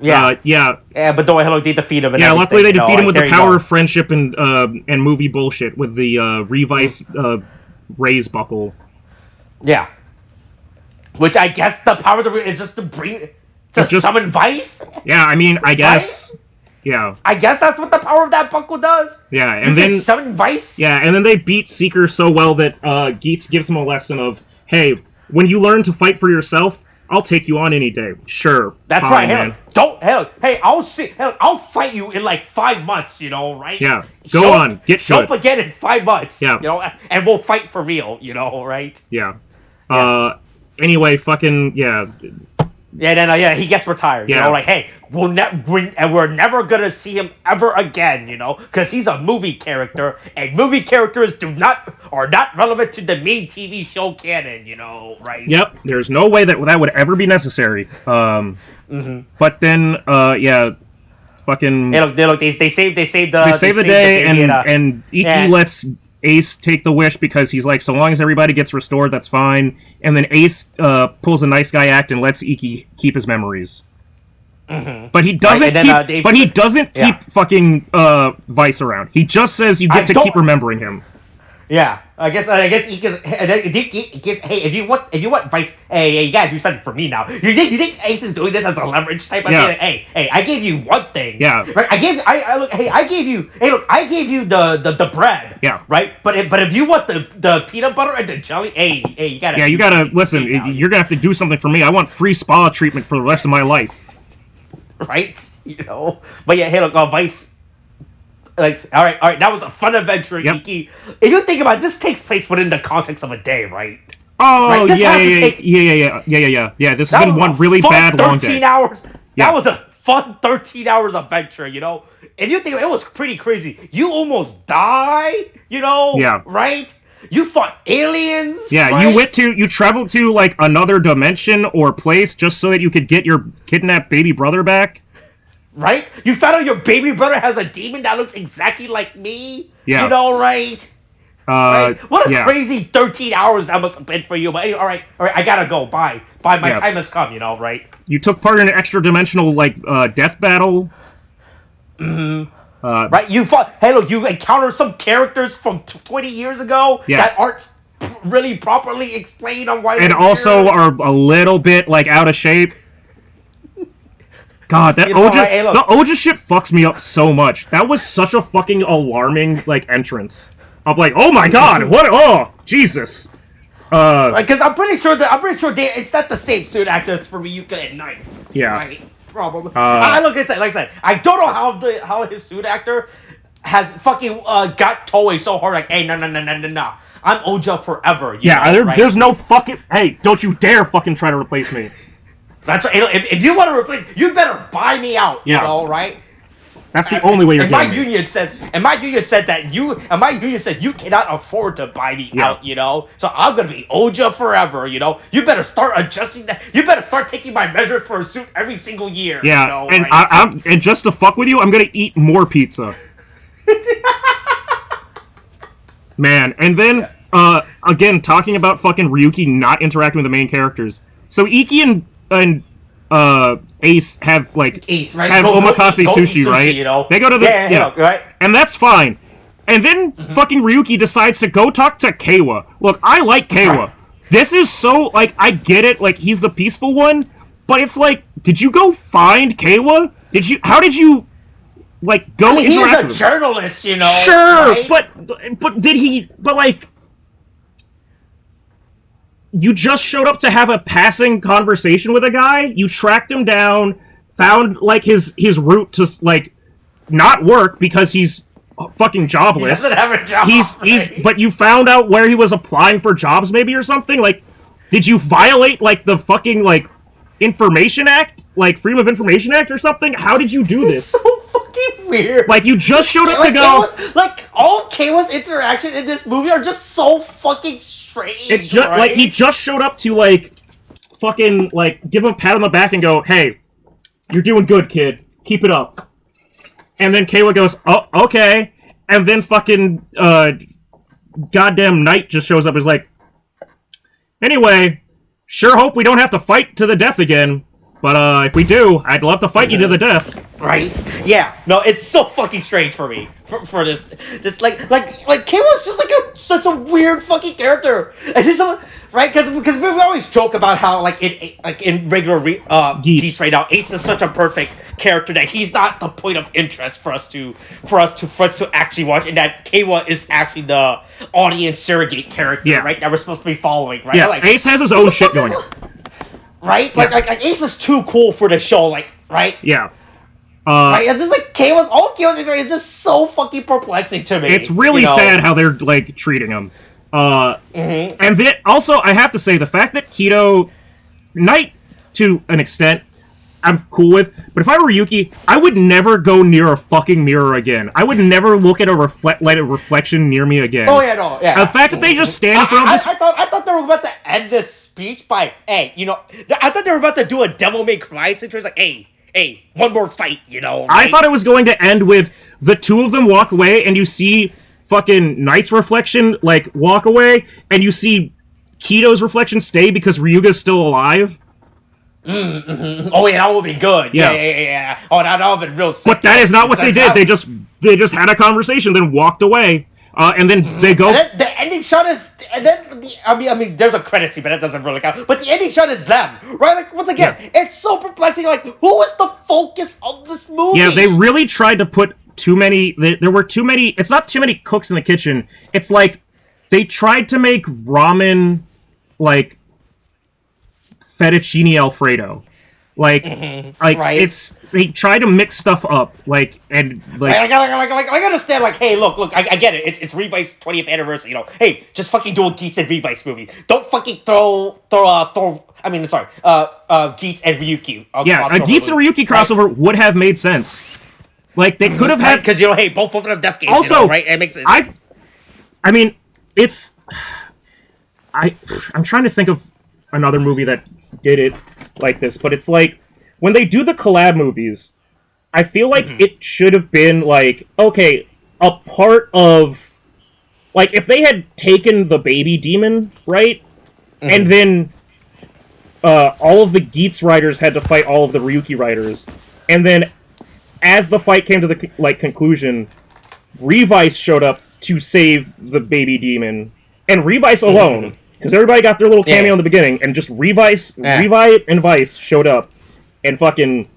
Yeah. Yeah, but don't hello, they defeat him. Yeah, luckily they defeat him with the power of friendship and movie bullshit with the Revice raise buckle. Yeah. Which I guess the power of the is just to summon Vice? Yeah, I mean, I guess. Right? Yeah. I guess that's what the power of that buckle does. Yeah, and then summon Vice? Yeah, and then they beat Seeker so well that Geats gives him a lesson of, hey, when you learn to fight for yourself, I'll take you on any day. Sure. That's fine, right. Man. don't, hey, I'll fight you in like 5 months, you know, right? Yeah, go on, get show good. up again in 5 months, yeah. you know, and we'll fight for real, you know, right? Yeah. Anyway, fucking, yeah. Yeah, then he gets retired. Yeah. You know, like, hey, we're never gonna see him ever again. You know, because he's a movie character, and movie characters are not relevant to the main TV show canon. You know, right? Yep. There's no way that would ever be necessary. But then, yeah, fucking. They save the day, and Iki lets Ace take the wish because he's like, so long as everybody gets restored, that's fine. And then Ace pulls a nice guy act and lets Iki keep his memories. But he doesn't keep fucking Vice around. He just says you get to keep remembering him. Yeah, I guess he gets, hey, if you want Vice, hey, you gotta do something for me now. You think Ace is doing this as a leverage type of thing? Like, hey, I gave you one thing. Yeah. Right. I gave you the bread. Yeah. Right. But if you want the peanut butter and the jelly, hey, you gotta. Yeah, you gotta listen. You're gonna have to do something for me. I want free spa treatment for the rest of my life. Right. You know. But yeah, hey, look, Vice. Like, all right, that was a fun adventure, Iki. If you think about it, this takes place within the context of a day, right? Oh, right? Yeah. This has been one really bad long day. 13 hours. Yeah. That was a fun 13 hours adventure, you know? If you think it was pretty crazy. You almost die, you know? Yeah. Right? You fought aliens. Yeah, right? you traveled to, like, another dimension or place just so that you could get your kidnapped baby brother back. Right? You found out your baby brother has a demon that looks exactly like me? Yeah. You know, right? Right? What a crazy 13 hours that must have been for you. But anyway, all right, I gotta go. Bye. My time has come, you know, right? You took part in an extra-dimensional, like, death battle. Right? You fought... Hey, look, you encountered some characters from 20 years ago that aren't really properly explained on why they're here. Also are a little bit, like, out of shape. God, that the Oja shit fucks me up so much. That was such a fucking alarming, like, entrance. Of like, oh my god, what? Oh, Jesus. Because I'm pretty sure it's not the same suit actor for Ryuki at night. Yeah. Right. Probably. Like I said, I don't know how his suit actor has fucking got Toei so hard. Like, hey, no. I'm Oja forever. You know, there's no fucking. Hey, don't you dare fucking try to replace me. That's right. If you want to replace, you better buy me out. You know, right? That's the only way you're getting me. My union said you cannot afford to buy me out. You know, so I'm gonna be Oja forever. You know, you better start adjusting that. You better start taking my measure for a suit every single year. Yeah, you know, and right? and just to fuck with you, I'm gonna eat more pizza. Man, and then again talking about fucking Ryuki not interacting with the main characters. So Iki and Ace have omakase sushi, right? You know? They go to the right, and that's fine. And then fucking Ryuki decides to go talk to Keiwa. Look, I like Keiwa. Right. This is so like I get it, like he's the peaceful one, but it's like, did you go find Keiwa? How did you like go interact with him? He's a journalist, you know. Sure, right? but did he? But like. You just showed up to have a passing conversation with a guy. You tracked him down, found like his route to like not work because he's fucking jobless. He doesn't have a job. But you found out where he was applying for jobs, maybe or something. Like, did you violate like the fucking like Information Act, like Freedom of Information Act or something? How did you do this? It's so fucking weird. Like you just showed up to go. All Keiwa's interactions in this movie are just so fucking strange. It's just like he just showed up to like fucking like give him a pat on the back and go, "Hey, you're doing good, kid. Keep it up." And then Keiwa goes, "Oh, okay." And then fucking goddamn Knight just shows up and is like, "Anyway, sure hope we don't have to fight to the death again. But if we do, I'd love to fight you to the death." Right? Yeah. No, it's so fucking strange for me for this like Keiwa's just like such a weird fucking character. And just right because we always joke about how like in regular Geats right now, Ace is such a perfect character that he's not the point of interest for us to actually watch, and that Keiwa is actually the audience surrogate character, right? That we're supposed to be following, right? Yeah. Like, Ace has his own shit going on. Right? Like Ace is too cool for the show, like right? Yeah. Right? It's just like chaos. All chaos is just so fucking perplexing to me. It's really sad how they're like treating him. And then also, I have to say, the fact that Keto Knight, to an extent, I'm cool with. But if I were Ryuki, I would never go near a fucking mirror again. I would never look at a reflection near me again. Oh yeah, no, yeah. The fact that they just stand in front of this. I thought they were about to end this speech by, hey, I thought they were about to do a Devil May Cry situation, like, hey, one more fight, Right? I thought it was going to end with the two of them walk away, and you see fucking Knight's reflection like walk away, and you see Keto's reflection stay because Ryuga's still alive. Oh yeah, that would be good. Yeah. Oh, that would have been real sick. But that is not what they did. They just had a conversation, then walked away, and then they go. And then the ending shot is, and then I mean, there's a credit scene, but that doesn't really count. But the ending shot is them, right? Like once again, it's so perplexing. Like, who is the focus of this movie? Yeah, they really tried to put too many. There were too many. It's not too many cooks in the kitchen. It's like they tried to make ramen like fettuccine Alfredo, like right. It's they try to mix stuff up, like and like. I understand. Like, hey, look, I get it. It's Revice 20th anniversary. Hey, just fucking do a Geats and Revice movie. Don't fucking throw. I mean, sorry, Geats and Ryuki. A Geats and Ryuki crossover would have made sense. Like they could have had because hey, both of them death games. Also, right? It makes sense. I mean, it's. I'm trying to think of another movie that did it like this, but it's like when they do the collab movies, I feel like it should have been like, okay, a part of like if they had taken the baby demon, right? And then all of the Geats riders had to fight all of the Ryuki riders, and then as the fight came to the conclusion, Revice showed up to save the baby demon, and Revice alone. Because everybody got their little cameo in the beginning, and just Revice and Vice showed up and fucking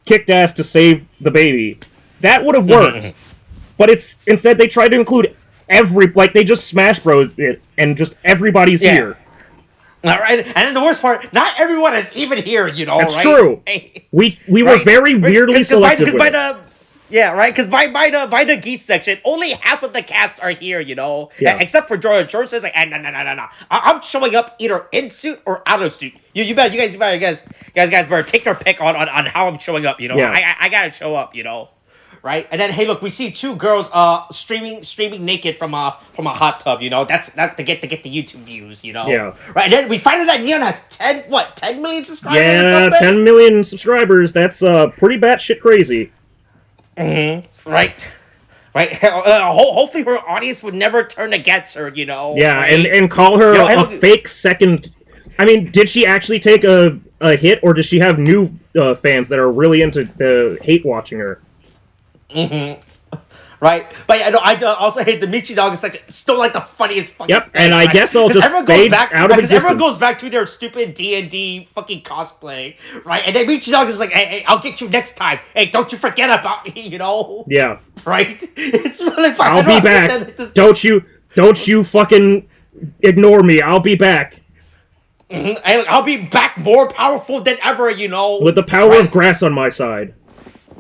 kicked ass to save the baby. That would have worked. But instead they tried to include they just Smash Bros. It, and just everybody's here. All right, and then the worst part, not everyone is even here, That's right? true. We were very weirdly selective with it. Yeah, right. Because by the Geats section, only half of the cast are here. Except for George. George says like, no. I'm showing up either in suit or out of suit. You guys better take your pick on how I'm showing up. I gotta show up. Right. And then hey, look, we see two girls streaming naked from a hot tub. That's to get the YouTube views. Yeah. Right. And then we find out that Neon has 10 million subscribers. Yeah, 10 million subscribers. That's pretty batshit crazy. Right. Hopefully her audience would never turn against her, Yeah, right? and call her a fake second. I mean, did she actually take a hit, or does she have new fans that are really into hate watching her? Right, but I also hate the Michi Dog section. Still like the funniest fucking. Yep, thing, and I guess I'll just fade out of existence. Everyone goes back to their stupid D&D fucking cosplay, right? And then Michi Dog is like, hey, I'll get you next time. Hey, don't you forget about me, Yeah. Right? It's really fun. I'll be back. Don't you fucking ignore me. I'll be back. And I'll be back more powerful than ever, With the power of grass on my side.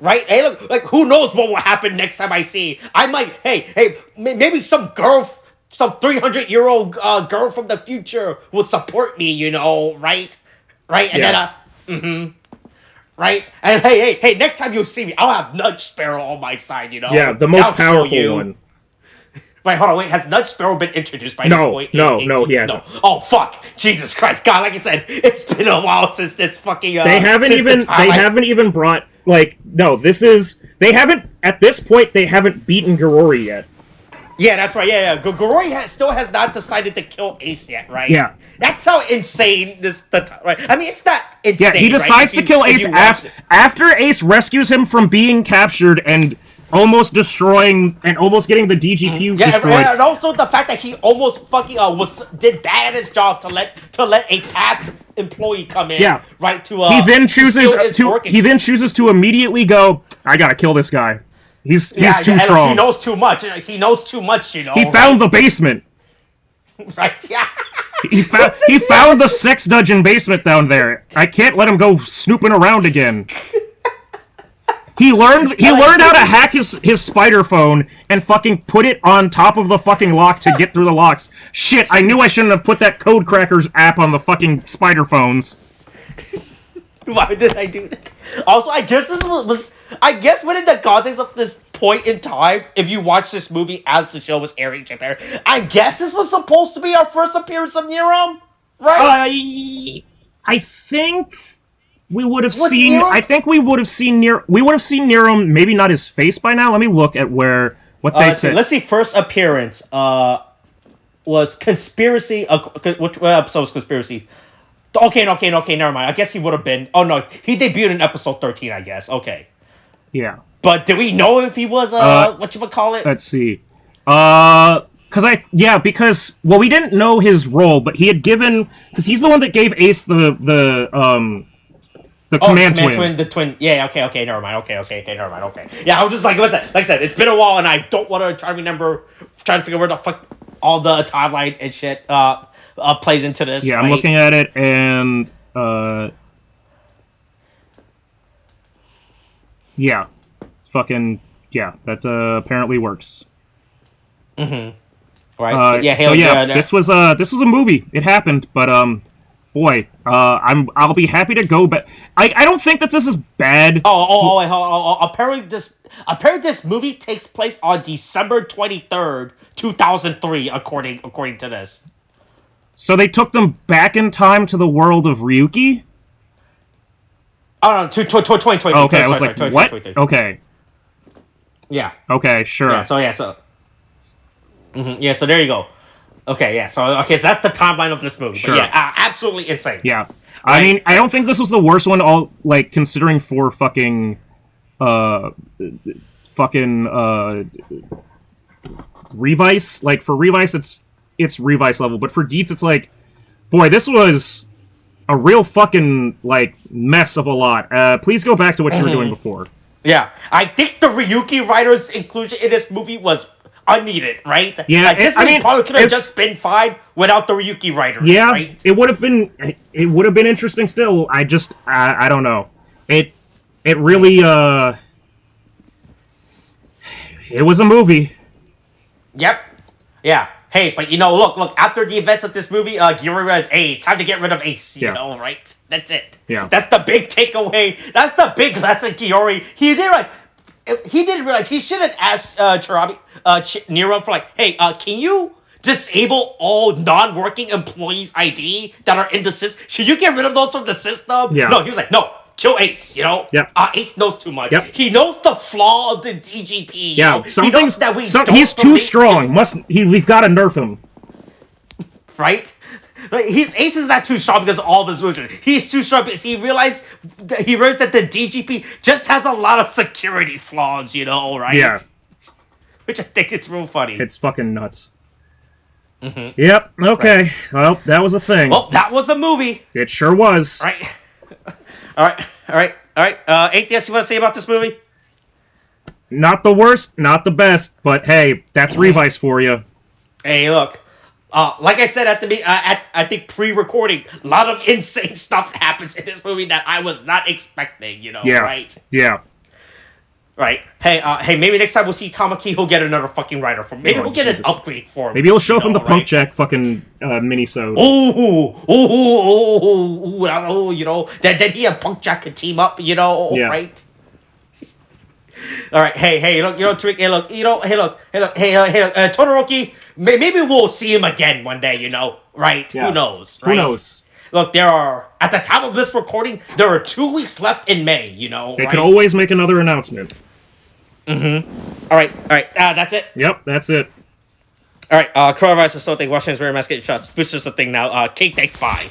Right? Hey, look, like, who knows what will happen next time I see? I'm like, hey, maybe some 300-year-old girl from the future will support me, right? Right? And then, right? And hey, next time you see me, I'll have Nudge Sparrow on my side, Yeah, the most powerful one. Wait, hold on, wait, has Nudge Sparrow been introduced by this point? No, he hasn't. No. Oh, fuck. Jesus Christ. God, like I said, it's been a while since this fucking, They haven't even brought, at this point, they haven't beaten Garori yet. Yeah, that's right, yeah. Garori still has not decided to kill Ace yet, right? Yeah. That's how insane right? I mean, it's not insane, Yeah, he decides to kill Ace after Ace rescues him from being captured and almost destroying and almost getting the DGP destroyed. And also the fact that he almost fucking did bad at his job to let a past employee come in. Yeah. Right to he then chooses to immediately go, I gotta kill this guy. He's too strong. He knows too much. He knows too much. He found the basement. Right. Yeah. He found the sex dungeon basement down there. I can't let him go snooping around again. He learned how to hack his spider phone and fucking put it on top of the fucking lock to get through the locks. Shit, I knew I shouldn't have put that Code Crackers app on the fucking spider phones. Why did I do that? Also, I guess this was I guess within the context of this point in time, if you watch this movie as the show was airing in Japan, I guess this was supposed to be our first appearance of Nero, right? I think we would have seen. Nero? I think we would have seen Nero. We would have seen Nero. Maybe not his face by now. Let me look at what they said. Let's see. First appearance was Conspiracy. Which episode was Conspiracy? Okay, never mind. I guess he would have been. Oh no, he debuted in episode 13. I guess. Okay. Yeah. But do we know if he was whatchamacallit? Let's see. Because we didn't know his role, but he had given, because he's the one that gave Ace the command twin. The twin. Yeah. Okay. Never mind. Okay. Never mind. Okay. Yeah, I was just like, what's that? Like I said, it's been a while, and I don't want to try to figure where the fuck all the timeline and shit plays into this. Yeah, right? I'm looking at it, and yeah, fucking yeah, that apparently works. Mm-hmm. Right. This was a movie. It happened, but boy, I'll be happy to go back. I don't think that this is bad. Apparently this movie takes place on December 23rd, 2003, according to this. So they took them back in time to the world of Ryuki? Oh no, 2020. Okay, I was like, what? Okay. Yeah. Okay, sure. So there you go. Okay, so that's the timeline of this movie. Sure. But yeah, absolutely insane. Yeah. Right. I mean, I don't think this was the worst one, considering for fucking Revice. Like, for Revice, it's Revice level, but for Geats, it's like, boy, this was a real fucking, mess of a lot. Please go back to what you were doing before. Yeah. I think the Ryuki writer's inclusion in this movie was unneeded, right? Yeah, this movie probably could have just been fine without the Ryuki writers, yeah, right? It would have been interesting still. I don't know. It really, it was a movie. Yep. Yeah. Hey, but look, after the events of this movie, Giri realized, hey, time to get rid of Ace, you know, right? That's it. Yeah. That's the big takeaway. That's the big lesson, Giori. He didn't realize he shouldn't ask Nero for hey, can you disable all non-working employees' ID that are in the system? Should you get rid of those from the system? Yeah. No, he was like, no. Kill Ace, Yep. Ace knows too much. Yep. He knows the flaw of the DGP. Yeah, he knows that he's too strong. We've got to nerf him. Right? Ace is not too strong because of all of his moves. He's too strong because he realized that the DGP just has a lot of security flaws, right? Yeah. Which I think is real funny. It's fucking nuts. Mm-hmm. Yep, okay. Right. Well, that was a thing. Well, that was a movie. It sure was. Right. All right. Anything else you want to say about this movie? Not the worst, not the best, but hey, that's Revice for you. Hey, look. Like I said I think pre-recording, a lot of insane stuff happens in this movie that I was not expecting, yeah. Right? Yeah. Right. Hey, maybe next time we'll see Tamaki, he'll get another fucking writer for him. Maybe he'll get an upgrade for him. Maybe he'll show up in the Punk Jack fucking mini-sode. Then he and Punk Jack could team up, yeah. Right? All right, hey, look, Tariq, Todoroki, maybe we'll see him again one day, right? Yeah. Who knows, right? Who knows? Look, at the time of this recording, there are 2 weeks left in May, They can always make another announcement. Mm-hmm. All right, that's it? Yep, that's it. All right, coronavirus is something, Washington's wearing masks, getting shots, boosters a thing now, Kate, thanks, bye.